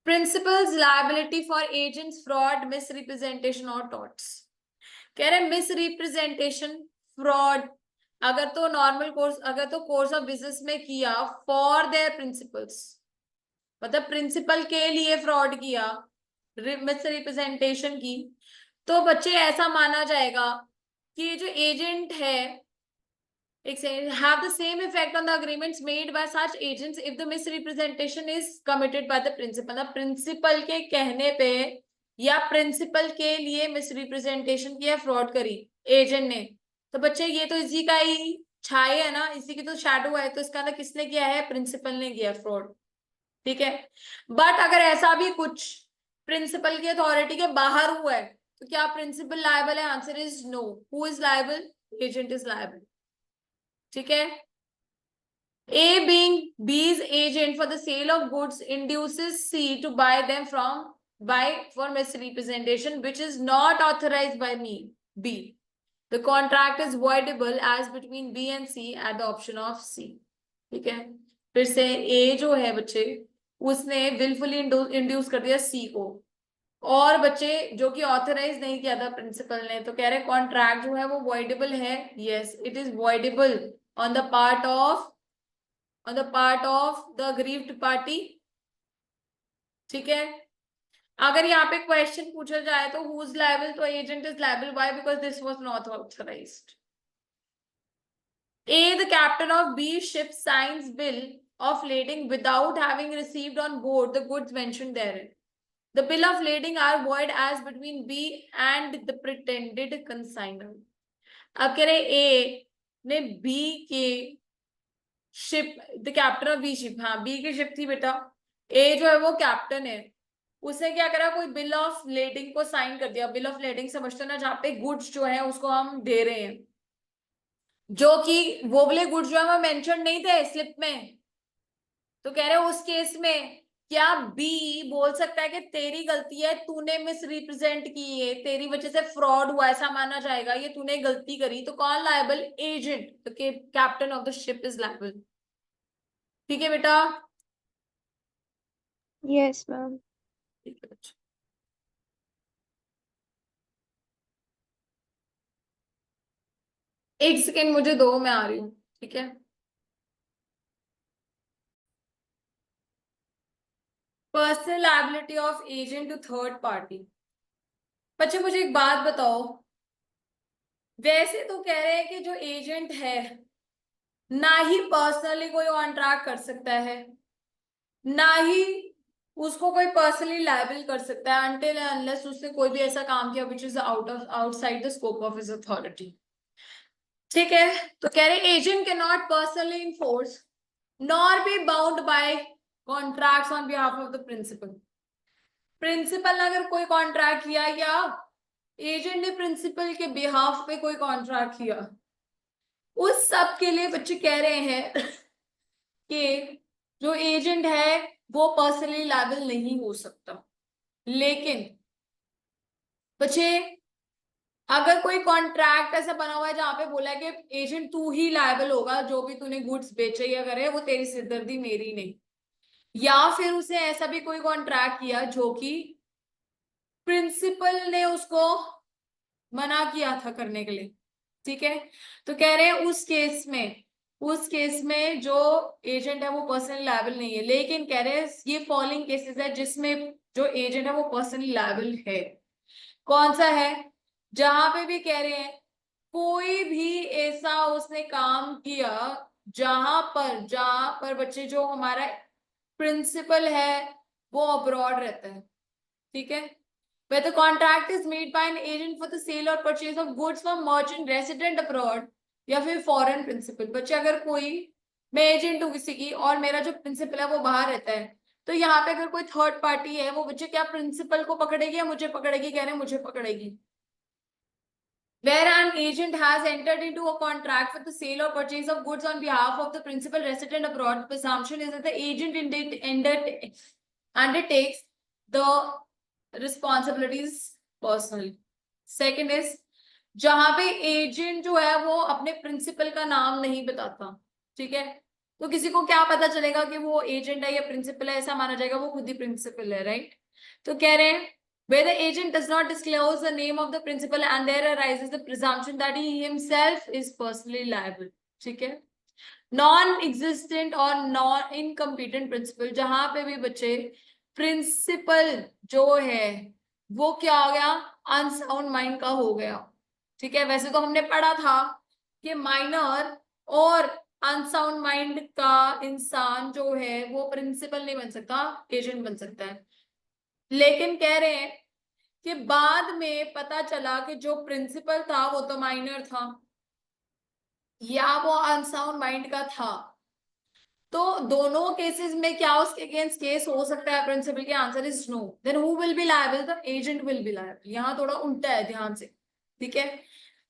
A: Principles liability for agents fraud misrepresentation और टॉर्ट्स। कह रहे हैं मिसरिप्रेजेंटेशन, फ्रॉड, अगर तो नॉर्मल कोर्स, अगर तो कोर्स ऑफ बिजनेस में किया फॉर देयर प्रिंसिपल्स, मतलब प्रिंसिपल के लिए फ्रॉड किया, मिस रिप्रेजेंटेशन की, तो बच्चे ऐसा माना जाएगा कि ये जो एजेंट है एक second, have the same effect on the agreements made by such agents if the misrepresentation is committed by the principal। Principal के कहने पे या प्रिंसिपल के लिए मिसरिप्रेजेंटेशन किया, फ्रॉड करी एजेंट ने, तो बच्चे ये तो इसी का ही छाया है ना, इसी की तो शैडो है, तो इसका अंदर किसने किया है? प्रिंसिपल ने किया फ्रॉड। ठीक है, बट अगर ऐसा भी कुछ प्रिंसिपल की अथॉरिटी के बाहर हुआ है तो क्या प्रिंसिपल लायबल है? Answer is no. Who is liable? Agent is liable. ठीक है, A being B's agent for the sale of goods induces C to buy them from buy for misrepresentation which is not authorized by me, B. The contract is voidable as between B and C at the option of C। ठीक है, फिर से A जो है बच्चे, उसने wilfully induce कर दिया C को, और बच्चे जो कि ऑथराइज नहीं किया था प्रिंसिपल ने, तो कह रहे कॉन्ट्रैक्ट जो है वो वॉइडेबल है। Yes, it is voidable on the part of the aggrieved party. ठीक है, अगर यहाँ पे क्वेश्चन पूछा जाए तो हु इज लायबल, तो agent is liable. Why? Because this was not authorised. A, the captain of B ship signs bill of lading without having received on board the goods mentioned therein। The bill of lading are void as between B and the pretended consignor। अब कह रहे A ने B के शिप, the captain of B ship, हाँ B की ship थी बेटा, ए जो है वो कैप्टन है, उसने क्या करा? कोई बिल ऑफ लेडिंग को साइन कर दिया। बिल ऑफ लेडिंग समझते हो ना, जहाँ पे गुड्स जो है उसको हम दे रहे हैं, जो कि वो वाले गुड्स जो है वो मेंशन नहीं थे स्लिप में, तो कह रहे हैं उस केस में क्या बी बोल सकता है कि तेरी गलती है, तूने मिस रिप्रेजेंट की है, तेरी वजह से फ्रॉड हुआ, ऐसा माना जाएगा, ये तूने गलती करी, तो कौन लायबल? एजेंट, तो captain of the ship is liable. ठीक है बेटा?
B: Yes ma'am.
A: ठीक है बच्चा। एक सेकेंड मुझे दो, मैं आ रही हूँ। ठीक है, personal liability of agent to third party. बच्चे मुझे एक बात बताओ, वैसे तो कह रहे हैं कि जो एजेंट है ना ही पर्सनली कोई कॉन्ट्रैक्ट कर सकता है, ना ही उसको कोई पर्सनली लायबल कर सकता है अनटिल अनलेस उसने कोई भी ऐसा काम किया which is outside the scope of his authority. ठीक है, तो कह रहे agent can not personally enforce nor be bound by contracts on behalf of the principal. Principal ने अगर कोई कॉन्ट्रैक्ट किया या एजेंट ने प्रिंसिपल के बिहाफ पे कोई कॉन्ट्रैक्ट किया, उस सब के लिए बच्चे कह रहे हैं कि जो एजेंट है वो पर्सनली लायबल नहीं हो सकता। लेकिन बच्चे अगर कोई कॉन्ट्रैक्ट ऐसा बना हुआ है जहां पे बोला है कि एजेंट तू ही लायबल होगा, जो भी तूने गुड्स बेचे या करे वो तेरी सिरदर्दी मेरी नहीं, या फिर उसे ऐसा भी कोई कॉन्ट्रैक्ट किया जो कि प्रिंसिपल ने उसको मना किया था करने के लिए। ठीक है, तो कह रहे हैं उस केस में जो एजेंट है वो पर्सनली लायबल नहीं है। लेकिन कह रहे हैं ये फॉलोइंग केसेस है जिसमें जो एजेंट है वो पर्सनली लायबल है। कौन सा है? जहां पे भी कह रहे हैं कोई भी ऐसा उसने काम किया जहां पर बच्चे जो हमारा प्रिंसिपल है वो अब्रॉड रहता है। ठीक है, where the contract is made by an agent for the sale or purchase of goods from merchant resident abroad या फिर फॉरेन प्रिंसिपल। बच्चे अगर कोई, मैं एजेंट हूँ किसी की और मेरा जो प्रिंसिपल है वो बाहर रहता है, तो यहाँ पे अगर कोई थर्ड पार्टी है वो बच्चे क्या प्रिंसिपल को पकड़ेगी या मुझे पकड़ेगी? कह रहे हैं मुझे पकड़ेगी। Where an agent has entered into a contract for the sale or purchase of goods on behalf of the principal resident abroad, presumption is that the agent indeed undertakes the responsibilities personally। Second is जहां पे agent जो है वो अपने principal का नाम नहीं बताता। ठीक है, तो किसी को क्या पता चलेगा कि वो एजेंट है या प्रिंसिपल है? ऐसा माना जाएगा वो खुद ही प्रिंसिपल है, राइट? तो कह रहे हैं where the agent does not disclose the name of the principal and there arises the presumption that he himself is personally liable। ठीक है, नॉन एग्जिस्टेंट और नॉन इनकम्पिटेंट प्रिंसिपल, जहां पे भी बच्चे प्रिंसिपल जो है वो क्या हो गया? अनसाउंड माइंड का हो गया। ठीक है, वैसे तो हमने पढ़ा था कि माइनर और अनसाउंड माइंड का इंसान जो है वो प्रिंसिपल नहीं बन सकता, एजेंट बन सकता है। लेकिन कह रहे हैं कि बाद में पता चला कि जो प्रिंसिपल था वो तो माइनर था या वो अनसाउंड माइंड का था, तो दोनों केसेस में क्या उसके अगेंस्ट केस हो सकता है प्रिंसिपल? के answer is no. Then who will be liable? The agent will be liable. यहाँ थोड़ा उल्टा है, ध्यान से, ठीक है।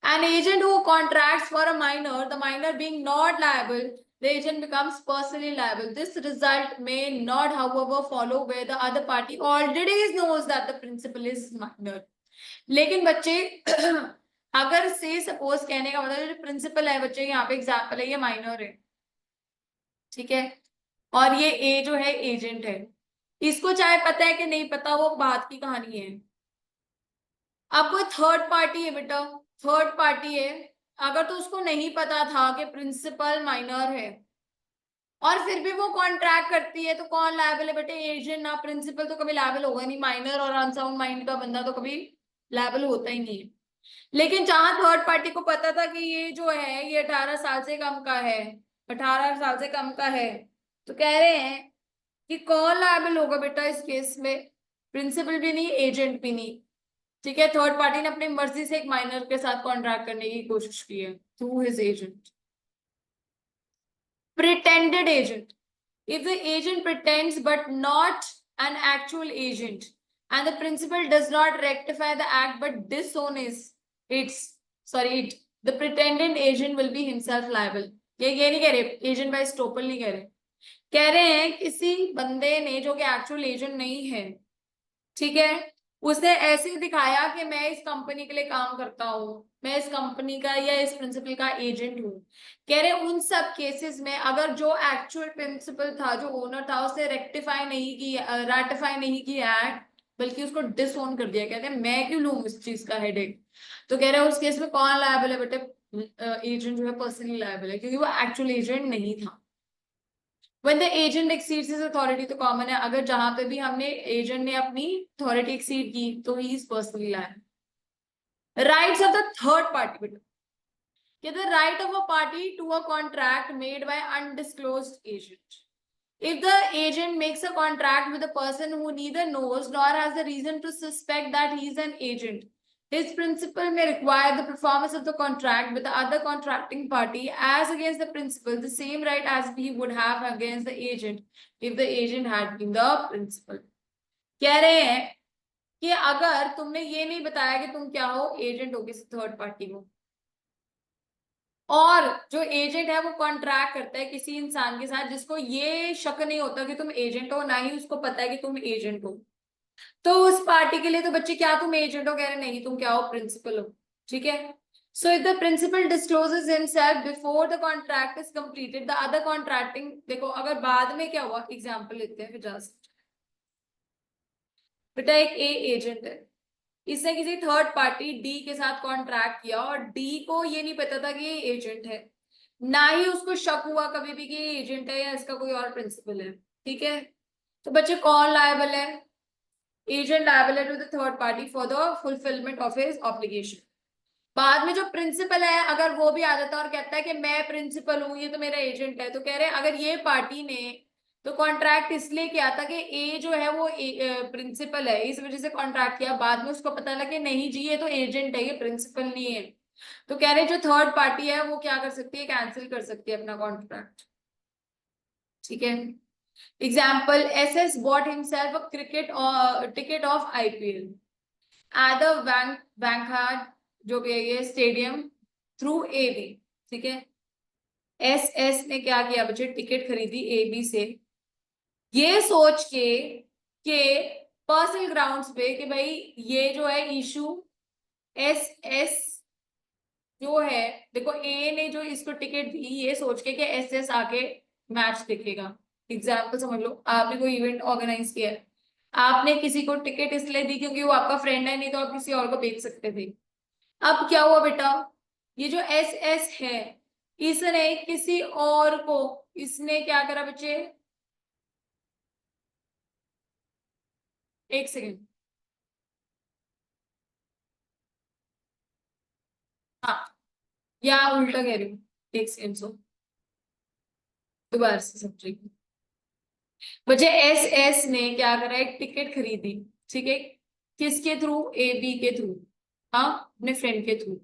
A: An agent who contracts for a minor, the minor being not liable, the agent becomes personally liable. This result may not, however, follow where the other party already knows that the principal is minor. लेकिन बच्चे अगर से suppose कहने का मतलब जो principal है बच्चे, यहाँ पे एग्जाम्पल है, ये माइनर है, ठीक है, और ये ए जो है एजेंट है। इसको चाहे पता है कि नहीं पता, वो बात की कहानी है। अब कोई थर्ड पार्टी है बेटा, थर्ड पार्टी है, अगर तो उसको नहीं पता था कि प्रिंसिपल माइनर है और फिर भी वो कॉन्ट्रैक्ट करती है, तो कौन लायबल है बेटे? एजेंट ना, प्रिंसिपल तो कभी लायबल होगा नहीं। माइनर और अनसाउंड माइंड का बंदा तो कभी लायबल होता ही नहीं है। लेकिन जहां थर्ड पार्टी को पता था कि ये जो है ये 18 साल से कम का है, 18 साल से कम का है, तो कह रहे हैं कि कौन लायबल होगा बेटा इस केस में? प्रिंसिपल भी नहीं, एजेंट भी नहीं, ठीक है। थर्ड पार्टी ने अपनी मर्जी से एक माइनर के साथ कॉन्ट्रैक्ट करने की कोशिश की है through his agent. Pretended agent, if the agent pretends but not an actual agent and the principal does not rectify the act but disowns it, the pretended agent will be himself liable. ये नहीं कह रहे agent bye estoppel, नहीं कह रहे, कह रहे हैं किसी बंदे ने जो कि एक्चुअल एजेंट नहीं है, ठीक है, उसने ऐसे दिखाया कि मैं इस कंपनी के लिए काम करता हूँ, मैं इस कंपनी का या इस प्रिंसिपल का एजेंट हूँ, कह रहे उन सब केसेस में अगर जो एक्चुअल प्रिंसिपल था, जो ओनर था, उसने रेक्टिफाई नहीं किया, रेटिफाई नहीं किया एक्ट, बल्कि उसको डिसओन कर दिया, कहते हैं मैं क्यों लूं इस चीज का हेडेक, तो कह रहे हैं उस केस में कौन लायबल है बेटे? एजेंट जो है पर्सनली लायबल है, क्योंकि वो एक्चुअल एजेंट नहीं था। When the agent exceeds his authority, तो कॉमन है, अगर जहां पे भी हमने एजेंट ने अपनी अथॉरिटी एक्सीड की तो he is personally liable. Rights of the third party बेटा, the right of a party to a contract made by undisclosed agent. If the agent makes a contract with a person who neither knows nor has the reason to suspect that he is an agent, his principal may require the performance of the contract with the other contracting party as against the principal, the same right as he would have against the agent if the agent had been the principal. कह रहे हैं कि अगर तुमने ये नहीं बताया कि तुम क्या हो, एजेंट हो किसी थर्ड पार्टी को, और जो एजेंट है वो कॉन्ट्रैक्ट करता है किसी इंसान के साथ जिसको ये शक नहीं होता कि तुम एजेंट हो, ना ही उसको पता है कि तुम एजेंट हो, तो उस पार्टी के लिए तो बच्चे क्या तुम एजेंट हो? कह रहे नहीं, तुम क्या हो? प्रिंसिपल हो, ठीक है। So if the principal discloses himself before the contract is completed, the other contracting, देखो अगर बाद में क्या हुआ, एग्जाम्पल लेते हैं फिर बेटा, एक ए एजेंट है, इसने किसी थर्ड पार्टी डी के साथ कॉन्ट्रैक्ट किया और डी को ये नहीं पता था कि ये एजेंट है, ना ही उसको शक हुआ कभी भी कि ये एजेंट है या इसका कोई और प्रिंसिपल है, ठीक है। तो बच्चे कौन लायबल है? एजेंट लायबल है to the third party for the fulfilment of his obligation. बाद में जो प्रिंसिपल है अगर वो भी आ जाता है और कहता है कि मैं प्रिंसिपल हूं, ये तो मेरा एजेंट है, तो कह रहे हैं अगर ये पार्टी ने तो कॉन्ट्रैक्ट इसलिए किया था कि ए जो है वो प्रिंसिपल है, इस वजह से कॉन्ट्रैक्ट किया, बाद में उसको पता लगा कि नहीं जी ये तो एजेंट है, ये प्रिंसिपल नहीं है, तो कह रहे जो थर्ड पार्टी है वो क्या कर सकती है? कैंसिल कर सकती है अपना कॉन्ट्रैक्ट, ठीक है। Example, SS bought himself a cricket ticket of IPL at the Wankhede जो कि ये स्टेडियम थ्रू एबी, ठीक है। एस एस ने क्या किया बच्चे? टिकट खरीदी एबी से, ये सोच के पर्सनल ग्राउंड्स पे कि भाई ये जो है इशू एस एस जो है, देखो ए ने जो इसको टिकट दी ये सोच के कि एस एस आके मैच देखेगा। एग्जाम्पल समझ लो, आपने कोई इवेंट ऑर्गेनाइज किया है, आपने किसी को टिकट इसलिए दी क्योंकि वो आपका फ्रेंड है, नहीं तो आप किसी और को बेच सकते थे। अब क्या हुआ बेटा, ये जो एस एस है इसने किसी और को, इसने क्या करा बच्चे, एक सेकेंड, हाँ, या उल्टा कह रही हूँ, एक सेकेंड सो दोबारा से समझेंगे। बच्चे एस एस ने क्या करा, एक टिकट खरीदी, ठीक है, किसके थ्रू, ए बी के थ्रू, हाँ अपने फ्रेंड के थ्रू।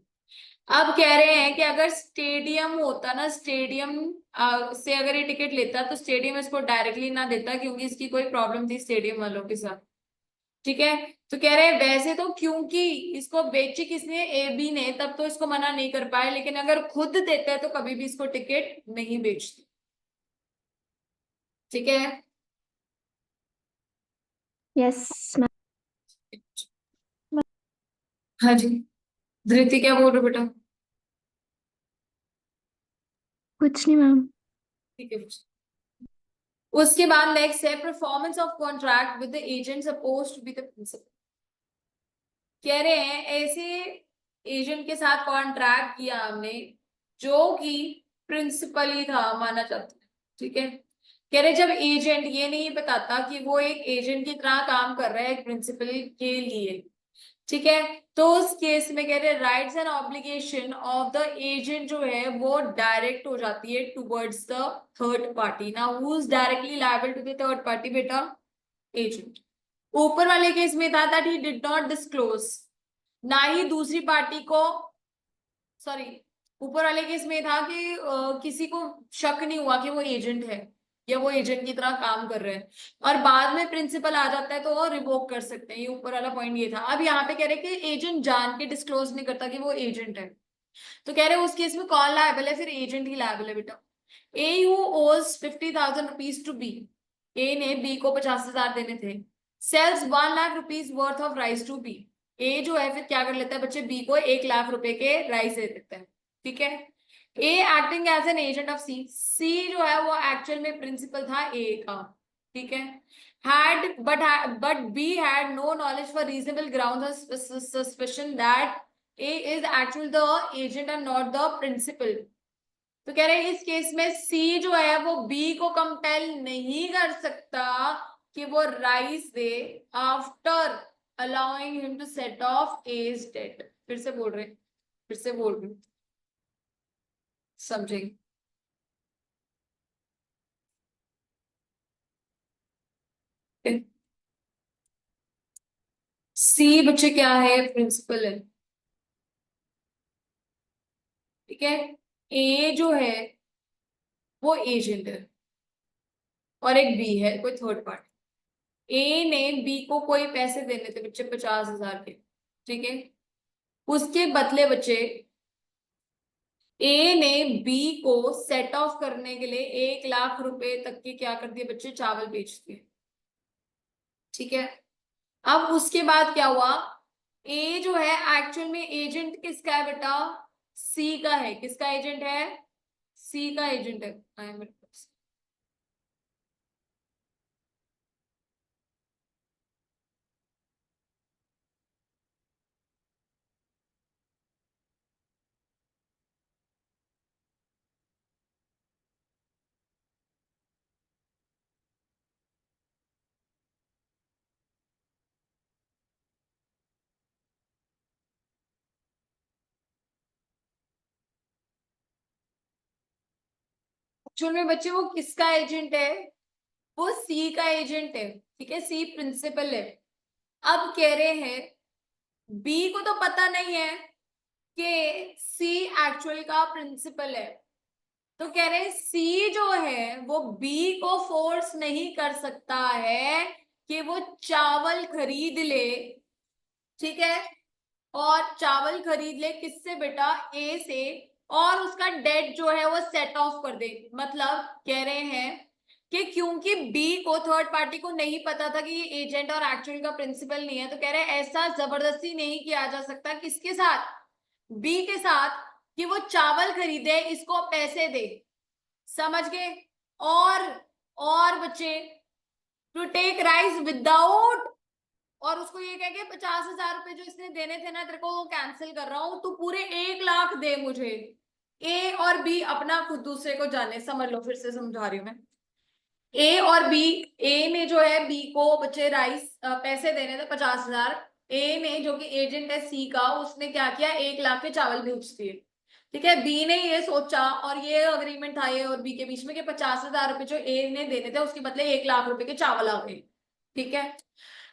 A: अब कह रहे हैं कि अगर स्टेडियम होता ना, स्टेडियम से अगर ये टिकट लेता तो स्टेडियम इसको डायरेक्टली ना देता, क्योंकि इसकी कोई प्रॉब्लम थी स्टेडियम वालों के साथ, ठीक है। तो कह रहे हैं वैसे तो क्योंकि इसको बेची किसने, ए बी ने, तब तो इसको मना नहीं कर पाए, लेकिन अगर खुद देते हैं तो कभी भी इसको टिकट नहीं बेचते, ठीक है।
B: Yes ma'am.
A: हाँ जी, धृति क्या बोल रहे हो बेटा?
B: कुछ नहीं मैम।
A: ठीक है। उसके बाद नेक्स्ट है performance of contract with the agent suppose to be the principal. कह रहे हैं ऐसे एजेंट के साथ कॉन्ट्रैक्ट किया हमने जो कि प्रिंसिपल ही था माना जाता है, ठीक है। कह रहे जब एजेंट ये नहीं बताता कि वो एक एजेंट की तरह काम कर रहा है एक प्रिंसिपल के लिए, ठीक है, तो उस केस में कह रहे rights and obligation of the agent जो है वो डायरेक्ट हो जाती है towards the third party. Now who is directly liable to the third party बेटा, एजेंट। ऊपर वाले केस में था that he did not disclose, ना ही दूसरी पार्टी को, सॉरी, ऊपर वाले केस में था कि किसी को शक नहीं हुआ कि वो एजेंट है या वो एजेंट की तरह काम कर रहे हैं, और बाद में प्रिंसिपल आ जाता है तो वो रिवोक कर सकते हैं। ये ऊपर वाला पॉइंट ये था। अब यहाँ पे कह रहे कि एजेंट जान के डिस्क्लोज नहीं करता कि वो एजेंट है, तो कह रहे उस केस में कौन लायबल है, फिर एजेंट ही लायबल है बेटा। ए हु ओज 50,000 रुपीज टू बी, ए ने बी को 50,000 देने थे, sells 1 lakh rupees worth of rice to B. A जो है फिर क्या कर लेता है बच्चे, बी को 1 लाख रुपए के राइस दे देता है, ठीक है। A acting as an agent of C, C जो है वो एक्चुअल में प्रिंसिपल था ए का, ठीक है। had but B had no knowledge for reasonable grounds of suspicion that A is actually the agent and not the principal। तो कह रहे हैं इस केस में सी जो है वो बी को कंपेल नहीं कर सकता कि वो राइस दे after allowing him to set off as debt. फिर से बोल रहे हैं, फिर से बोल रहे हैं, समझेंगे। सी बच्चे क्या है, प्रिंसिपल है, ठीक है। ए जो है वो एजेंट है और एक बी है कोई थर्ड पार्टी। ए ने बी को कोई पैसे देने थे बच्चे 50,000 के, ठीक है। उसके बदले बच्चे ए ने बी को सेट ऑफ करने के लिए 1 लाख रुपए तक के क्या कर दिए बच्चे, चावल बेच दिए, ठीक है। अब उसके बाद क्या हुआ, ए जो है एक्चुअल में एजेंट किसका है बेटा, सी का है। किसका एजेंट है, सी का एजेंट है। मेरे पास एक्चुअल में बच्चे वो किसका एजेंट है, वो सी का एजेंट है, ठीक है। सी प्रिंसिपल है। अब कह रहे हैं बी को तो पता नहीं है कि सी एक्चुअल का प्रिंसिपल है, तो कह रहे हैं सी जो है वो बी को फोर्स नहीं कर सकता है कि वो चावल खरीद ले, ठीक है। और चावल खरीद ले किससे बेटा, ए से, और उसका डेट जो है वो सेट ऑफ कर दे। मतलब कह रहे हैं कि क्योंकि बी को थर्ड पार्टी को नहीं पता था कि ये एजेंट और एक्चुअल का प्रिंसिपल नहीं है, तो कह रहे हैं ऐसा जबरदस्ती नहीं किया जा सकता किसके साथ, बी के साथ, कि वो चावल खरीदे, इसको पैसे दे, समझ गए। और बच्चे टू टेक राइस विदाउट, और उसको ये कह के 50,000 रुपए जो इसने देने थे ना तेरे को वो कैंसिल कर रहा हूं, तू पूरे 1 लाख दे मुझे। ए और बी अपना खुद दूसरे को जाने, समझ लो, फिर से समझा रही हूँ मैं। ए और बी, ए ने जो है बी को बच्चे राइस पैसे देने थे 50,000, ए ने जो कि एजेंट है सी का उसने क्या किया, 1 लाख के चावल बेच दिए। ठीक है, बी ने ये सोचा और ये अग्रीमेंट था ए और बी के बीच में कि 50,000 रुपए जो ए ने देने थे उसके बदले 1 लाख रुपए के चावल आ गए। ठीक है,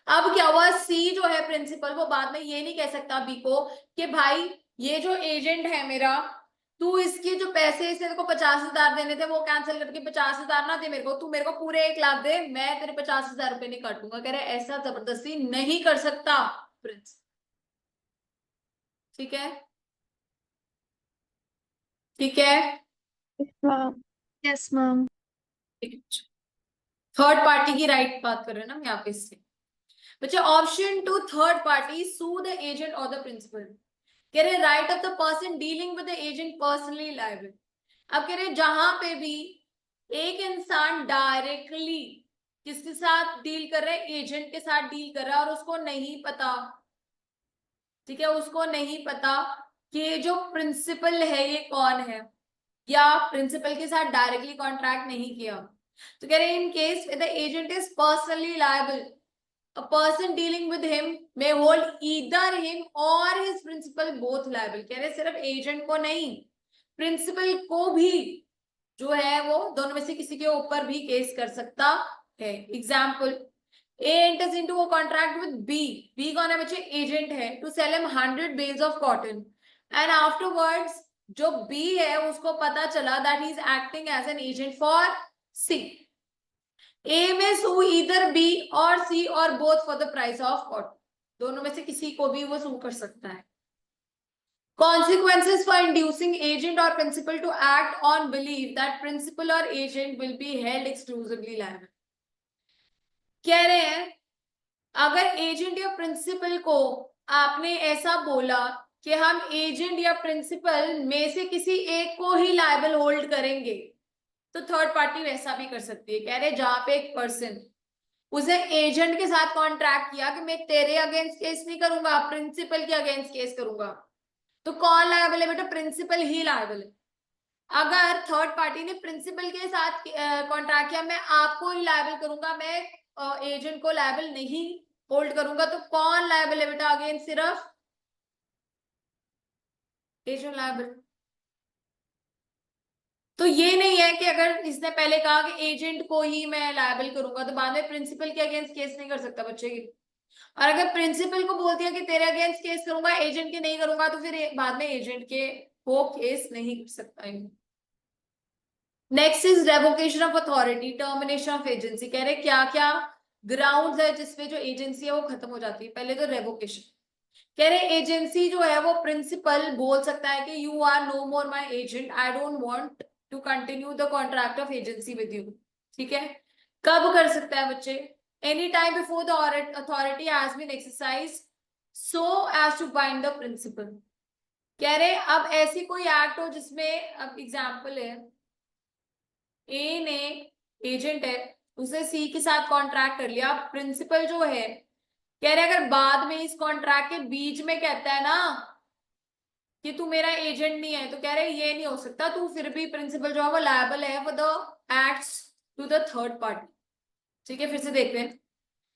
A: अब क्या हुआ, सी जो है प्रिंसिपल, वो बाद में ये नहीं कह सकता बी को कि भाई ये जो एजेंट है मेरा, तू इसके जो पैसे इसे को 50,000 देने थे वो कैंसिल करके 50,000 ना दे मेरे को, तू मेरे को पूरे 1 लाख दे, मैं तेरे 50,000 रुपए नहीं काटूंगा। कह रहे ऐसा जबरदस्ती नहीं कर सकता प्रिंस। ठीक है, ठीक है,
B: ma'am.
C: Yes ma'am.
A: Third party की राइट बात कर रहे हैं ना हम यहाँ पे, इससे बच्चे option to third party sue the agent और द प्रिंसिपल। कह रहे right of the person dealing with the agent personally liable. अब कह रहे जहां पे भी एक इंसान डायरेक्टली किसके साथ डील कर रहा है, एजेंट के साथ डील कर रहा है, और उसको नहीं पता, ठीक है, उसको नहीं पता कि जो प्रिंसिपल है ये कौन है, या प्रिंसिपल के साथ डायरेक्टली कॉन्ट्रैक्ट नहीं किया, तो कह रहे in case the agent is personally liable, a person dealing with him may hold either him or his principal both liable। कह रहे सिर्फ एजेंट को नहीं, प्रिंसिपल को भी जो है वो दोनों में से किसी के ऊपर भी केस कर सकता है। Example, A enters into a contract with B, B कौन है बच्चे, एजेंट है, to sell him 100 bales of cotton, and afterwards जो B है उसको पता चला that he is acting as an agent for C। A may sue either B or C or both for the price of cotton, दोनों में से किसी को भी वो सू कर सकता है। Consequences for inducing agent or principal to act on belief that principal or agent will be held exclusively liable। कह रहे हैं अगर एजेंट या प्रिंसिपल को आपने ऐसा बोला कि हम एजेंट या प्रिंसिपल में से किसी एक को ही लायबल होल्ड करेंगे, तो थर्ड पार्टी वैसा भी कर सकती है। कह रहे जहां पे एक पर्सन उसने एजेंट के साथ कॉन्ट्रैक्ट किया कि मैं तेरे अगेंस्ट केस नहीं करूंगा, प्रिंसिपल के अगेंस्ट केस करूंगा, तो कौन लायबल है बेटा, प्रिंसिपल ही लायबल है। अगर थर्ड पार्टी ने प्रिंसिपल के साथ कॉन्ट्रैक्ट किया मैं आपको ही लायबल करूंगा, मैं एजेंट को लायबल नहीं होल्ड करूंगा, तो कौन लायबल है बेटा, अगेन सिर्फ एजेंट लायबल। तो ये नहीं है कि अगर इसने पहले कहा कि एजेंट को ही मैं लायबल करूंगा तो बाद में प्रिंसिपल के अगेंस्ट केस नहीं कर सकता बच्चे की। और अगर प्रिंसिपल को बोल दिया कि तेरे अगेंस्ट केस करूंगा, एजेंट के नहीं करूंगा, तो फिर बाद में एजेंट के को केस नहीं कर सकता। Next is revocation of authority, termination of agency. कह रहे क्या क्या ग्राउंड्स है जिसपे जो एजेंसी है वो खत्म हो जाती है। पहले तो रेवोकेशन, कह रहे एजेंसी जो है वो प्रिंसिपल बोल सकता है कि you are no more my agent, I don't want to continue the contract of agency with you. ठीक है, कब कर सकता है बच्चे, any time before the authority has been exercise so as to bind the principal. कह रहे अब ऐसी कोई एक्ट हो जिसमें, अब एग्जाम्पल है ए ने एजेंट है उसे सी के साथ कॉन्ट्रैक्ट कर लिया, प्रिंसिपल जो है कह रहे अगर बाद में इस कॉन्ट्रैक्ट के बीच में कहता है ना कि तू मेरा एजेंट नहीं है, तो कह रहे ये नहीं हो सकता, तू फिर भी प्रिंसिपल जो है वो लायबल है for the acts to the third party. ठीक है, फिर से देखते हैं।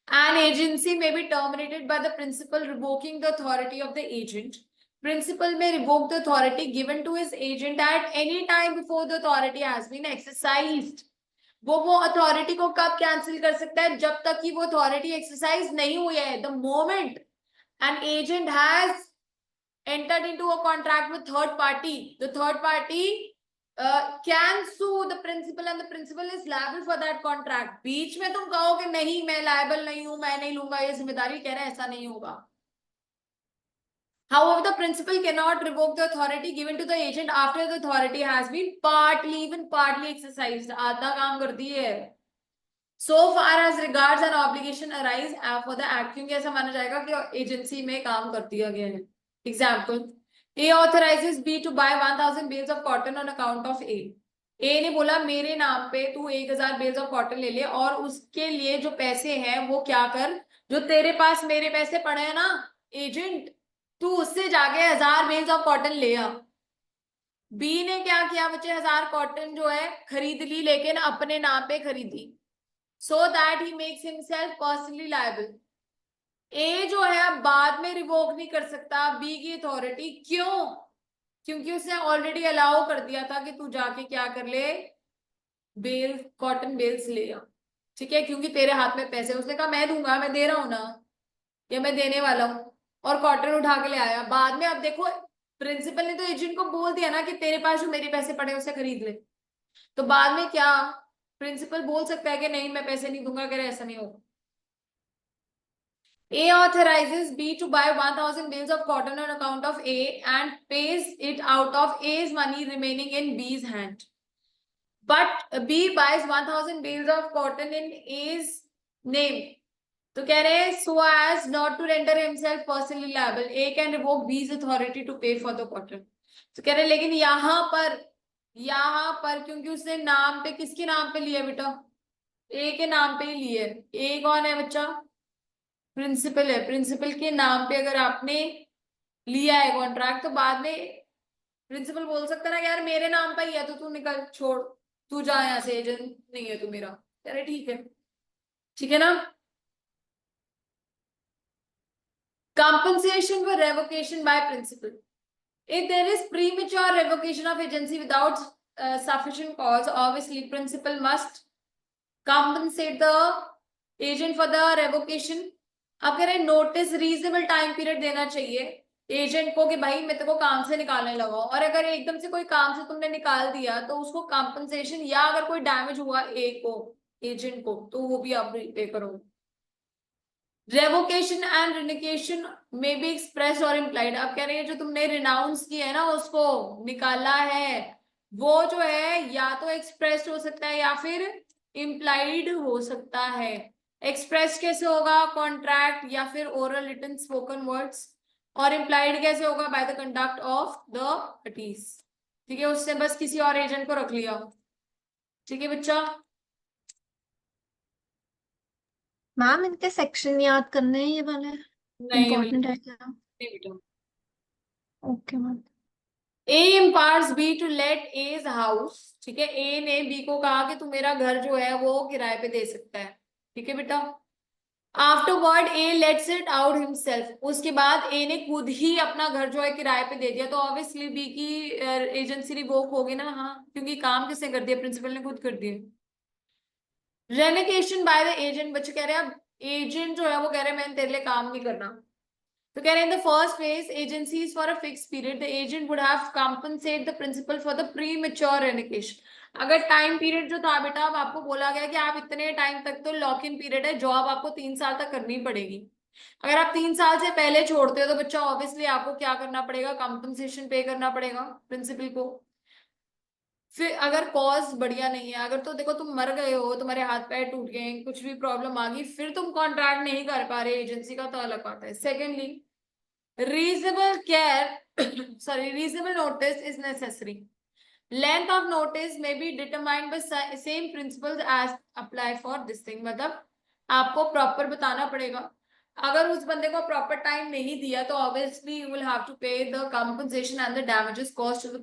A: An agency may be terminated by the principal revoking the authority of the agent. Principal may revoke the authority given to his agent at any time before the authority has been exercised. वो authority को कब cancel कर सकता है, जब तक कि वो अथॉरिटी एक्सरसाइज नहीं हुई है। The moment an agent has entered into a contract with third party, the third party can sue the principal and the principal is liable for that contract। बीच में तुम कहो कि नहीं मैं liable नहीं हूं, मैं नहीं लूंगा ये जिम्मेदारी, कह रहे हैं ऐसा नहीं होगा। However, the principal cannot revoke the authority given to the agent after the authority has been partly, even partly exercised। आधा काम कर दिए है। So far as regards an obligation arise for the act, क्योंकि ऐसा माना जाएगा कि एजेंसी में काम कर दिया गया है। Example, A authorizes B to buy 1000 bales of cotton on account of A। A ने बोला मेरे नाम पे तू 1000 बेल्स ऑफ कॉटन ले ले, और उसके लिए जो पैसे हैं वो क्या कर, जो तेरे पास मेरे पैसे पड़े हैं ना एजेंट, तू उससे जाके 1000 बेल्स ऑफ कॉटन ले आ। बी ने क्या किया बच्चे, 1000 कॉटन जो है खरीद ली, लेकिन अपने नाम पे खरीदी, so that he makes himself personally liable। ए जो है अब बाद में रिवोक नहीं कर सकता बी की अथॉरिटी, क्यों, क्योंकि उसने ऑलरेडी अलाउ कर दिया था कि तू जाके क्या कर ले, बेल, कॉटन बेल्स ले आ, ठीक है, क्योंकि तेरे हाथ में पैसे, उसने कहा मैं दूंगा, मैं दे रहा हूं ना, या मैं देने वाला हूँ, और कॉटन उठा के ले आया। बाद में अब देखो, प्रिंसिपल ने तो एजेंट को बोल दिया ना कि तेरे पास जो मेरे पैसे पड़े उसे खरीद ले, तो बाद में क्या प्रिंसिपल बोल सकता है कि नहीं मैं पैसे नहीं दूंगा, अगर ऐसा नहीं होगा। A authorizes B to buy 1000 bales of cotton on account of A and pays it out of A's money remaining in B's hand. But B buys 1000 bales of cotton in A's name. तो कह रहे हैं so as not to render himself personally liable, A can revoke B's authority to pay for the cotton. तो कह रहे हैं लेकिन यहाँ पर क्योंकि उसने नाम पे, किसके नाम पे लिया बेटा, A के नाम पे ही लिए। A कौन है बच्चा, प्रिंसिपल है, प्रिंसिपल के नाम पे अगर आपने लिया है कॉन्ट्रैक्ट, तो बाद में प्रिंसिपल बोल सकता है ना कि यार मेरे नाम पे ही है तो तू निकल, छोड़, तू जा यहाँ से, एजेंट नहीं है तू मेरा। अरे ठीक है, ठीक है ना। Compensation for revocation by principal. If there is premature revocation of agency without sufficient cause, obviously principal must compensate the agent for the revocation. अब कह रहे नोटिस रीजनेबल टाइम पीरियड देना चाहिए एजेंट को कि भाई मैं तेरे को काम से निकालने लगा हूं, और अगर एकदम से कोई काम से तुमने निकाल दिया तो उसको कॉम्पनसेशन, या अगर कोई डैमेज हुआ ए को, एजेंट को, तो वो भी आप पे करोगे। रेवोकेशन एंड रिनिकेशन में बी एक्सप्रेस और इम्प्लाइड। आप कह रहे हैं जो तुमने रिनाउंस किया है ना, उसको निकाला है, वो जो है या तो एक्सप्रेस हो सकता है या फिर इम्प्लाइड हो सकता है। एक्सप्रेस कैसे होगा, कॉन्ट्रैक्ट या फिर ओरल रिटन स्पोकन वर्ड्स, और इम्प्लाइड कैसे होगा, by the conduct of the parties. ठीक है, उससे बस किसी और एजेंट को रख लिया। ठीक है बच्चा,
C: मैम इनके सेक्शन याद करने हैं ये वाले,
A: नहीं अभी
C: इम्पोर्टेंट है क्या?
A: नहीं बेटा।
C: Okay ma'am.
A: A imparts B to let A's house, ठीक है, A ने B को कहा कि तू मेरा घर जो है वो किराए पे दे सकता है, ठीक है बेटा। Afterward A let's it out himself, उसके बाद A ने खुद ही अपना घर जो है किराए पे दे दिया, तो ऑब्वियसली B की एजेंसी रिवोक होगी ना, हाँ, क्योंकि काम किसने कर दिया, प्रिंसिपल ने खुद कर दिया। रेनिकेशन बाय द एजेंट, बच्चे कह रहे हैं अब एजेंट जो है वो कह रहे हैं मैंने तेरे लिए काम नहीं करना, तो कह रहे हैं in the first phase agencies for a fix period the agent would have compensate the principal for the premature renunciation. अगर टाइम पीरियड जो था बेटा, अब आपको बोला गया कि आप इतने टाइम तक, तो लॉक इन पीरियड है, जॉब आपको 3 साल तक करनी पड़ेगी। अगर आप 3 साल से पहले छोड़ते हो तो बच्चा ऑब्वियसली आपको क्या करना पड़ेगा, कंपनसेशन पे करना पड़ेगा प्रिंसिपल को। फिर अगर कॉज बढ़िया नहीं है, अगर तो देखो तुम मर गए हो, तुम्हारे हाथ पैर टूट गए, कुछ भी प्रॉब्लम आ गई, फिर तुम कॉन्ट्रैक्ट नहीं कर पा रहे एजेंसी का, तो अलग बात है। Secondly, reasonable care sorry, reasonable notice is necessary. Length of notice may be determined by same principles as apply for this thing. मतलब आपको प्रॉपर बताना पड़ेगा, अगर उस बंदे को प्रॉपर टाइम नहीं दिया तो obviously you will have to pay the compensation and the damages caused to the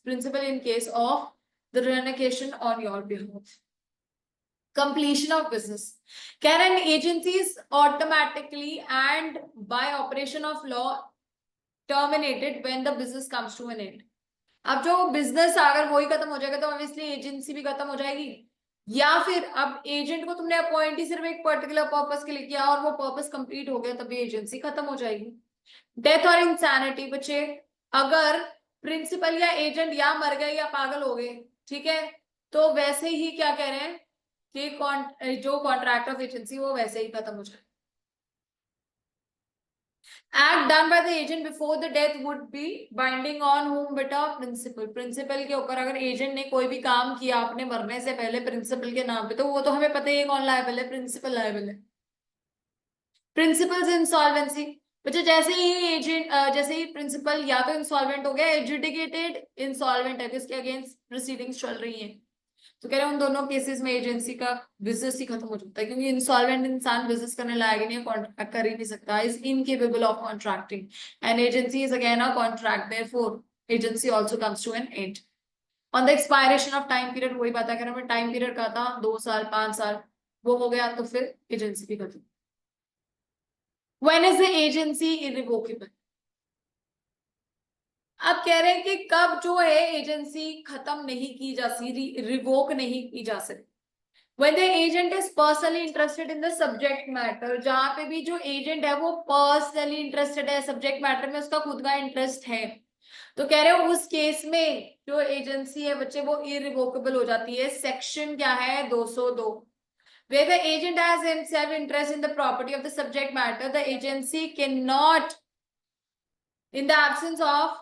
A: principal in case of the revocation on your behalf. Completion of business. Can agencies automatically and by operation of law terminated when the business comes to an end? अब जो business अगर वही खत्म हो जाएगा तो obviously agency भी खत्म हो जाएगी, या फिर अब एजेंट को तुमने अपॉइंट ही सिर्फ एक पर्टिकुलर पर्पस के लिए किया और वो पर्पस कंप्लीट हो गया तभी एजेंसी खत्म हो जाएगी। डेथ और इंसैनिटी, बच्चे अगर प्रिंसिपल या एजेंट या मर गए या पागल हो गए, ठीक है, तो वैसे ही क्या कह रहे हैं कि जो कॉन्ट्रैक्ट ऑफ एजेंसी वो वैसे ही खत्म हो जाए। Act done by the agent before the death would be binding on whom, बेटा प्रिंसिपल, प्रिंसिपल के ऊपर अगर एजेंट ने कोई भी काम किया अपने मरने से पहले प्रिंसिपल के नाम पे, तो वो तो हमें पता ही है कौन लायबल है, प्रिंसिपल लायबल है। प्रिंसिपल्स इंसॉल्वेंसी, बच्चे जैसे ही एजेंट जैसे ही प्रिंसिपल या तो इंसॉल्वेंट हो गया, एजुडिकेटेड इंसॉल्वेंट है, किसके अगेंस्ट प्रोसीडिंग्स चल रही हैं, तो कह रहे हैं उन दोनों केसेस में एजेंसी का बिजनेस ही खत्म हो जाता है, क्योंकि इंसॉल्वेंट इंसान बिजनेस करने लायक ही नहीं है, कॉन्ट्रैक्ट कर ही नहीं सकता, is incapable of contracting and agency is again a contract, therefore agency also comes to an end on the expiration of time period. वही बात है, अगर हमें टाइम पीरियड का था 2 साल 5 साल, वो हो गया तो फिर एजेंसी भी खत्म। When is the agency irrevocable? अब कह रहे हैं कि कब जो है एजेंसी खत्म नहीं की जा सकती, रिवोक नहीं की जा सकती। When the agent is personally interested in the subject matter, जहां पे भी जो एजेंट है वो पर्सनली इंटरेस्टेड है, सब्जेक्ट मैटर में उसका खुद का इंटरेस्ट है, तो कह रहे हो उस केस में जो एजेंसी है बच्चे वो इरिवोकेबल हो जाती है। सेक्शन क्या है 202। Where the agent has himself interest in the property of the subject matter, the agency cannot, in the absence of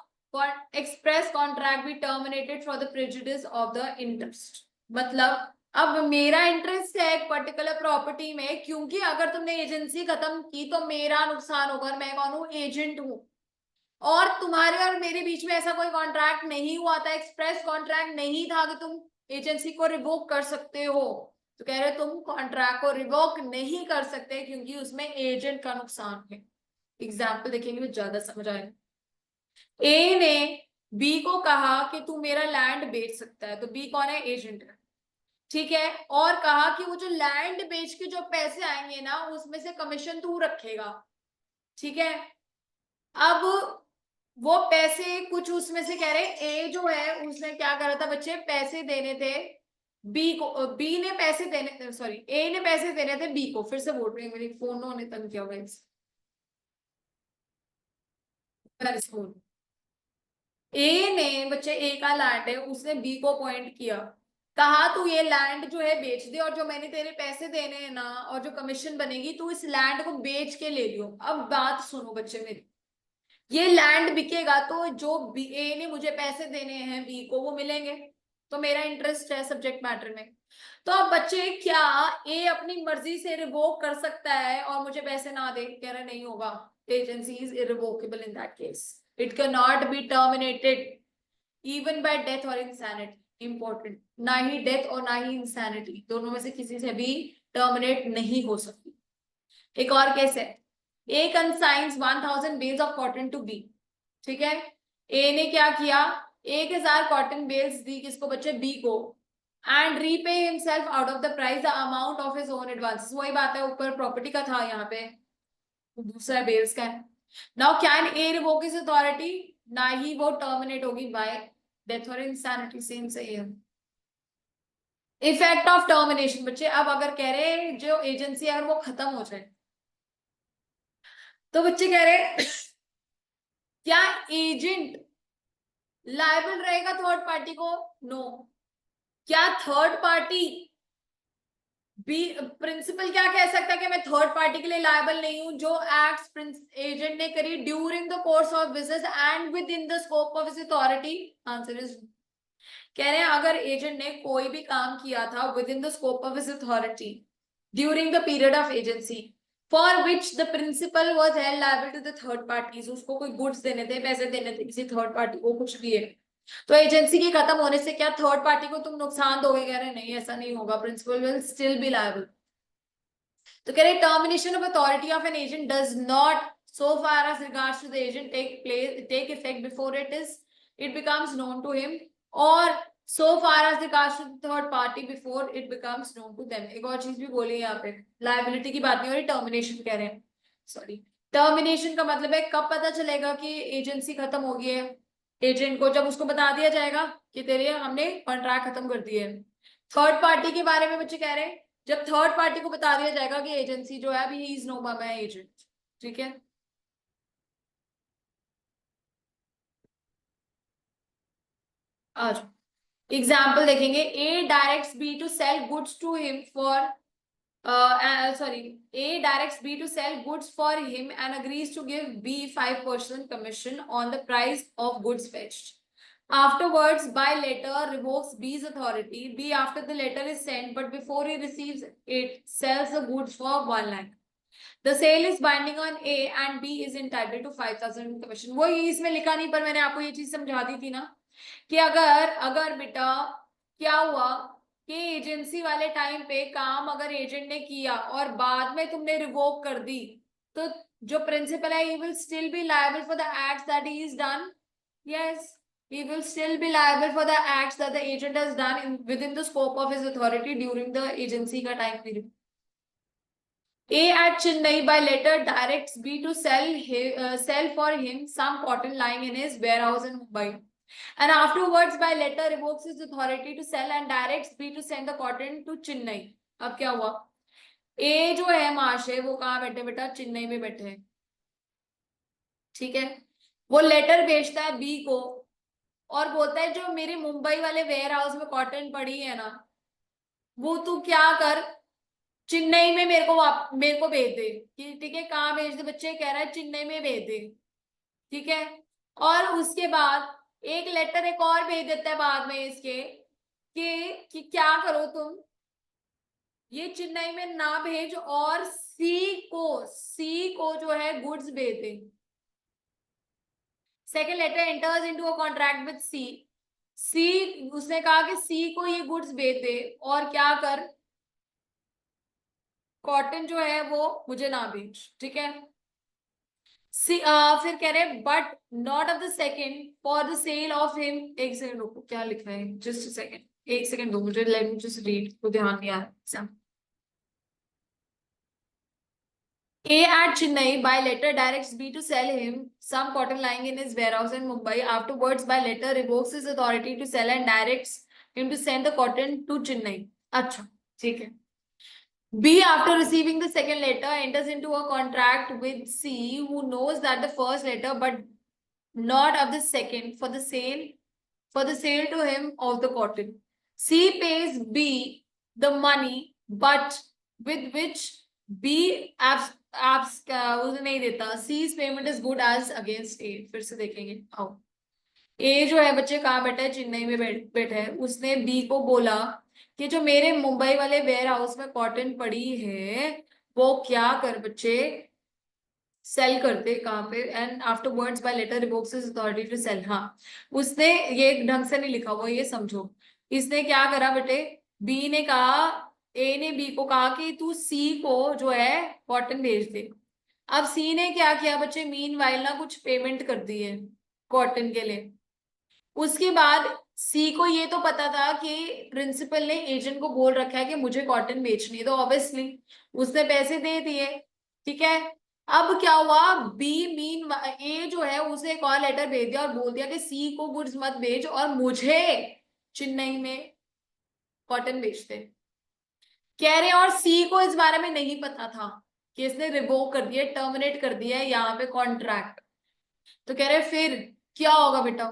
A: express contract, be terminated for the prejudice of the interest। मतलब अब मेरा interest है एक particular property में, क्योंकि अगर तुमने agency खत्म की तो मेरा नुकसान होगा, मैं कौन हूं, एजेंट हूं, और तुम्हारे और मेरे बीच में ऐसा कोई कॉन्ट्रैक्ट नहीं हुआ था, एक्सप्रेस कॉन्ट्रैक्ट नहीं था कि तुम एजेंसी को रिवोक कर सकते हो। तो कह रहे तुम कॉन्ट्रैक्ट को रिवोक नहीं कर सकते क्योंकि उसमें एजेंट का नुकसान है। एग्जाम्पल देखेंगे तो ज्यादा समझ आएगा। ए ने बी को कहा कि तू मेरा लैंड बेच सकता है, तो बी कौन है, एजेंट है, ठीक है, और कहा कि वो जो लैंड बेच के जो पैसे आएंगे ना उसमें से कमीशन तू रखेगा, ठीक है। अब वो पैसे कुछ उसमें से कह रहे ए जो है उसने क्या करा था बच्चे, पैसे देने थे बी को, बी ने पैसे देने, सॉरी ए ने पैसे देने थे बी को, फिर से बोल रही हूँ मेरी फोन ने तंग किया होगा ए ने बच्चे ए का लैंड है, उसने बी को अपॉइंट किया, कहा तू ये लैंड जो है बेच दे और जो मैंने तेरे पैसे देने हैं ना और जो कमीशन बनेगी तू इस लैंड को बेच के ले लियो। अब बात सुनो बच्चे मेरी, ये लैंड बिकेगा तो जो बी ए ने मुझे पैसे देने हैं बी को वो मिलेंगे, तो मेरा इंटरेस्ट है सब्जेक्ट मैटर में। तो अब बच्चे क्या ए अपनी मर्जी से रिवोक कर सकता है और मुझे पैसे ना दे, कह रहा नहीं होगा, agency is irrevocable in that case, it can not be terminated even bye death और इंसैनिटी। इंपॉर्टेंट, ना ही डेथ और ना ही इंसैनिटी, दोनों में से किसी से भी टर्मिनेट नहीं हो सकती। एक और केस है, A consigns 1000 bales of cotton to B, ठीक है, ए ने क्या किया, 1000 कॉटन बेल्स दी किसको बच्चे, बी को, and repay himself out of the price the amount of his own advances. वही बात है, ऊपर प्रॉपर्टी का था, यहाँ पे दूसरा बेल्स का है। Now can a revoke his authority, ना ही वो टर्मिनेट होगी बाय डेथ और इंसैनिटी, सेम सही है। इफेक्ट ऑफ टर्मिनेशन बच्चे, अब अगर कह रहे हैं जो एजेंसी अगर वो खत्म हो जाए तो बच्चे कह रहे हैं क्या एजेंट लायबल रहेगा थर्ड पार्टी को, नो। क्या थर्ड पार्टी बी प्रिंसिपल क्या कह सकता है कि मैं थर्ड पार्टी के लिए लायबल नहीं हूं, जो एक्ट्स एजेंट ने करी during the course of business and with in the scope of his authority, answer is, कह रहे हैं अगर एजेंट ने कोई भी काम किया था within the scope of his authority during the period of agency for which the principal was held liable to the third parties, उसको कोई गुड्स देने थे, पैसे देने थे किसी थर्ड पार्टी को, कुछ भी है, तो एजेंसी के खत्म होने से क्या थर्ड पार्टी को तुम नुकसान दोगे, कह रहे नहीं ऐसा नहीं होगा, principal will still be liable. तो कह रहे termination of authority of an agent does not so far as regards to the agent take effect before it becomes known to him, or so far as regards to the third party before it becomes known to them। एक और चीज भी बोली है यहाँ पे, liability की बात नहीं हो रही, टर्मिनेशन कह रहे हैं, सॉरी टर्मिनेशन का मतलब है कब पता चलेगा कि एजेंसी खत्म हो गई है, एजेंट को जब उसको बता दिया जाएगा कि तेरे हमने कॉन्ट्रैक्ट खत्म कर दिए है। थर्ड पार्टी के बारे में बच्चे कह रहे हैं जब थर्ड पार्टी को बता दिया जाएगा कि एजेंसी जो है अभी इज नो माई एजेंट, ठीक है। आज एग्जाम्पल देखेंगे, A directs B to sell goods to him for A directs B to sell goods for him and agrees to give B 5% commission on the price of goods fetched. Afterwards, by letter, revokes B's authority. B, after the letter is sent, but before he receives it, sells the goods for 1 lakh. The sale is binding on A and B is entitled to 5,000 commission. वो इसमें लिखा नहीं, पर मैंने आपको ये चीज समझा दी थी ना कि अगर बेटा क्या हुआ कि एजेंसी वाले टाइम पे काम अगर एजेंट ने किया और बाद में तुमने रिवोक कर दी, तो जो प्रिंसिपल है he will still be liable for the acts that he has done. Yes, he will still be liable for the acts that the agent has done within the scope of his authority during the agency का time period. A at Chennai by letter directs B to sell for him some cotton lying in his warehouse in Mumbai. And afterwards by letter revokes his authority to sell and directs B to send the cotton to Chennai. अब क्या हुआ? A जो है महाशय वो कहाँ बैठे बेटा? चेन्नई में बैठे हैं, ठीक है। वो लेटर भेजता है बी को और बोलता है जो मेरे मुंबई वाले वेयर हाउस में कॉटन पड़ी है ना, वो तू क्या कर, चेन्नई में मेरे को भेज दे। ठीक है, कहाँ भेज दे बच्चे? कह रहा है चेन्नई में भेज दे, ठीक है। और उसके बाद एक लेटर एक और भेज देता है बाद में इसके कि क्या करो तुम, ये चेन्नई में ना भेज और सी को जो है गुड्स भेज दे। Second letter enters into a contract with C, उसने कहा कि सी को ये गुड्स भेज दे और क्या कर, कॉटन जो है वो मुझे ना भेज, ठीक है। फिर कह रहे but not of the second for the sale of him. एक सेकंड रुको, क्या लिखा है, जस्ट सेकेंड, एक सेकंड दो मुझे, लेट मी जस्ट रीड, तो ध्यान नहीं आ रहा। A at Chennai by letter directs B to sell him some cotton lying in his warehouse in Mumbai. Afterwards, by letter revokes his authority to sell and directs him to send the cotton to Chennai. अच्छा, ठीक है। B, after receiving the second letter, enters into a contract with C, who knows that the first letter, but not of the second, for the sale to him of the cotton. C pays B the money, but with which B उसे नहीं देता। C's payment is good as against A। फिर से देखेंगे, आओ। A जो है बच्चे कहाँ बैठा है? चेन्नई में बैठा है। उसने B को बोला कि जो मेरे मुंबई वाले वेयर हाउस में कॉटन पड़ी है वो क्या कर बच्चे, सेल करते। कहाँ पे? And afterwards by letter revokes his authority to sell. हाँ, उसने ये ढंग से नहीं लिखा हुआ, ये समझो। इसने क्या करा बेटे, बी ने कहा, ए ने बी को कहा कि तू सी को जो है कॉटन भेज दे। अब सी ने क्या किया बच्चे, मीन वाइल ना कुछ पेमेंट कर दी है कॉटन के लिए। उसके बाद सी को ये तो पता था कि प्रिंसिपल ने एजेंट को बोल रखा है कि मुझे कॉटन बेचनी है, तो ऑब्वियसली उसने पैसे दे दिए, ठीक है। अब क्या हुआ, बी मीन ए जो है उसे एक और लेटर भेज दिया और बोल दिया कि सी को गुड्स मत भेज और मुझे चेन्नई में कॉटन बेच दे। कह रहे और सी को इस बारे में नहीं पता था कि इसने रिवोक कर दिया, टर्मिनेट कर दिया है यहाँ पे कॉन्ट्रैक्ट। तो कह रहे फिर क्या होगा बेटा,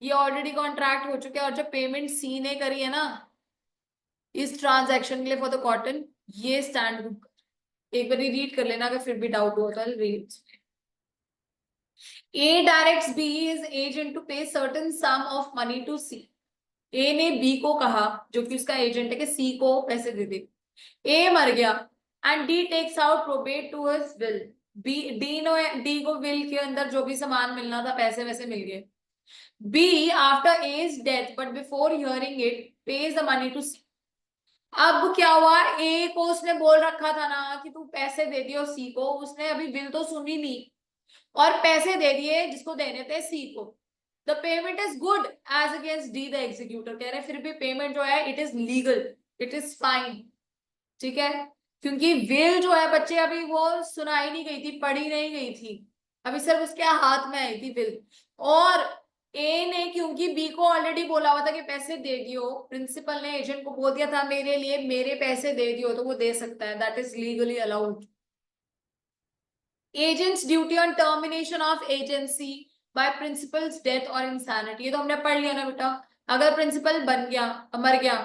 A: ये ऑलरेडी कॉन्ट्रैक्ट हो चुका है और जब पेमेंट सी ने करी है ना इस ट्रांजैक्शन के लिए फॉर द कॉटन, ये स्टैंड बुक एक बार रीड कर लेना, अगर फिर भी डाउट हो तो read. A directs B his agent to pay certain sum of money to C. A ने B को कहा, जो कि उसका एजेंट है, कि C को पैसे दे दे। A मर गया and D takes out probate to his will. D को विल के अंदर जो भी सामान मिलना था पैसे वैसे मिल गए। B after A's death but before hearing it pays the money to C. अब क्या हुआ, A को उसने बोल रखा था ना कि तू पैसे दे दियो C को, उसने अभी बिल तो सुनी नहीं और पैसे दे दिए जिसको देने थे सी को। The payment is good as against D the executor. कह रहे फिर भी पेमेंट जो है it is legal, it is fine, ठीक है। क्योंकि विल जो है बच्चे अभी वो सुनाई नहीं गई थी, पढ़ी नहीं गई थी, अभी सिर्फ उसके हाथ में आई थी विल। और ए ने क्योंकि बी को ऑलरेडी बोला हुआ था कि पैसे दे दियो, प्रिंसिपल ने एजेंट को बोल दिया था मेरे लिए मेरे पैसे दे दियो, तो वो दे सकता है, that is legally allowed. Agents duty on termination of agency bye principles death और इंसैनिटी, ये तो हमने पढ़ लिया ना बेटा। अगर प्रिंसिपल बन गया, मर गया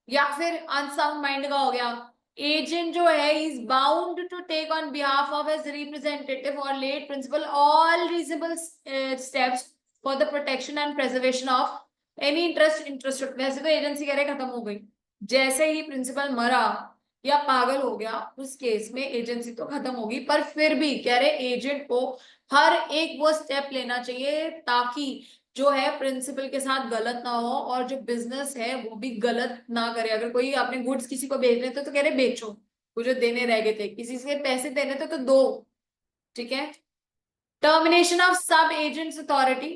A: या फिर अनसाउंड माइंड का हो गया, एजेंट जो है is bound to take on behalf of his representative और late principal all reasonable steps for the protection and preservation of any interest. वैसे तो एजेंसी कह रहे खत्म हो गई, जैसे ही प्रिंसिपल मरा या पागल हो गया उस केस में एजेंसी तो खत्म होगी, पर फिर भी कह रहे एजेंट को हर एक वो स्टेप लेना चाहिए ताकि जो है प्रिंसिपल के साथ गलत ना हो और जो बिजनेस है वो भी गलत ना करे। अगर कोई आपने गुड्स किसी को बेचने थे तो कह रहे बेचो, वो जो देने रह गए थे किसी से पैसे देने थे तो दो, ठीक है। टर्मिनेशन ऑफ सब agents authority,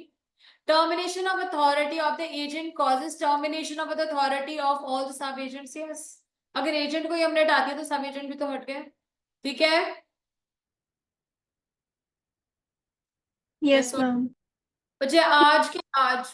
A: termination of authority of the agent causes termination of the authority of all the sub agents। yes, अगर एजेंट को ही हमने हटा दिया तो सब एजेंट भी तो हट गए, ठीक है।
C: Yes ma'am.
A: बच्चे आज के आज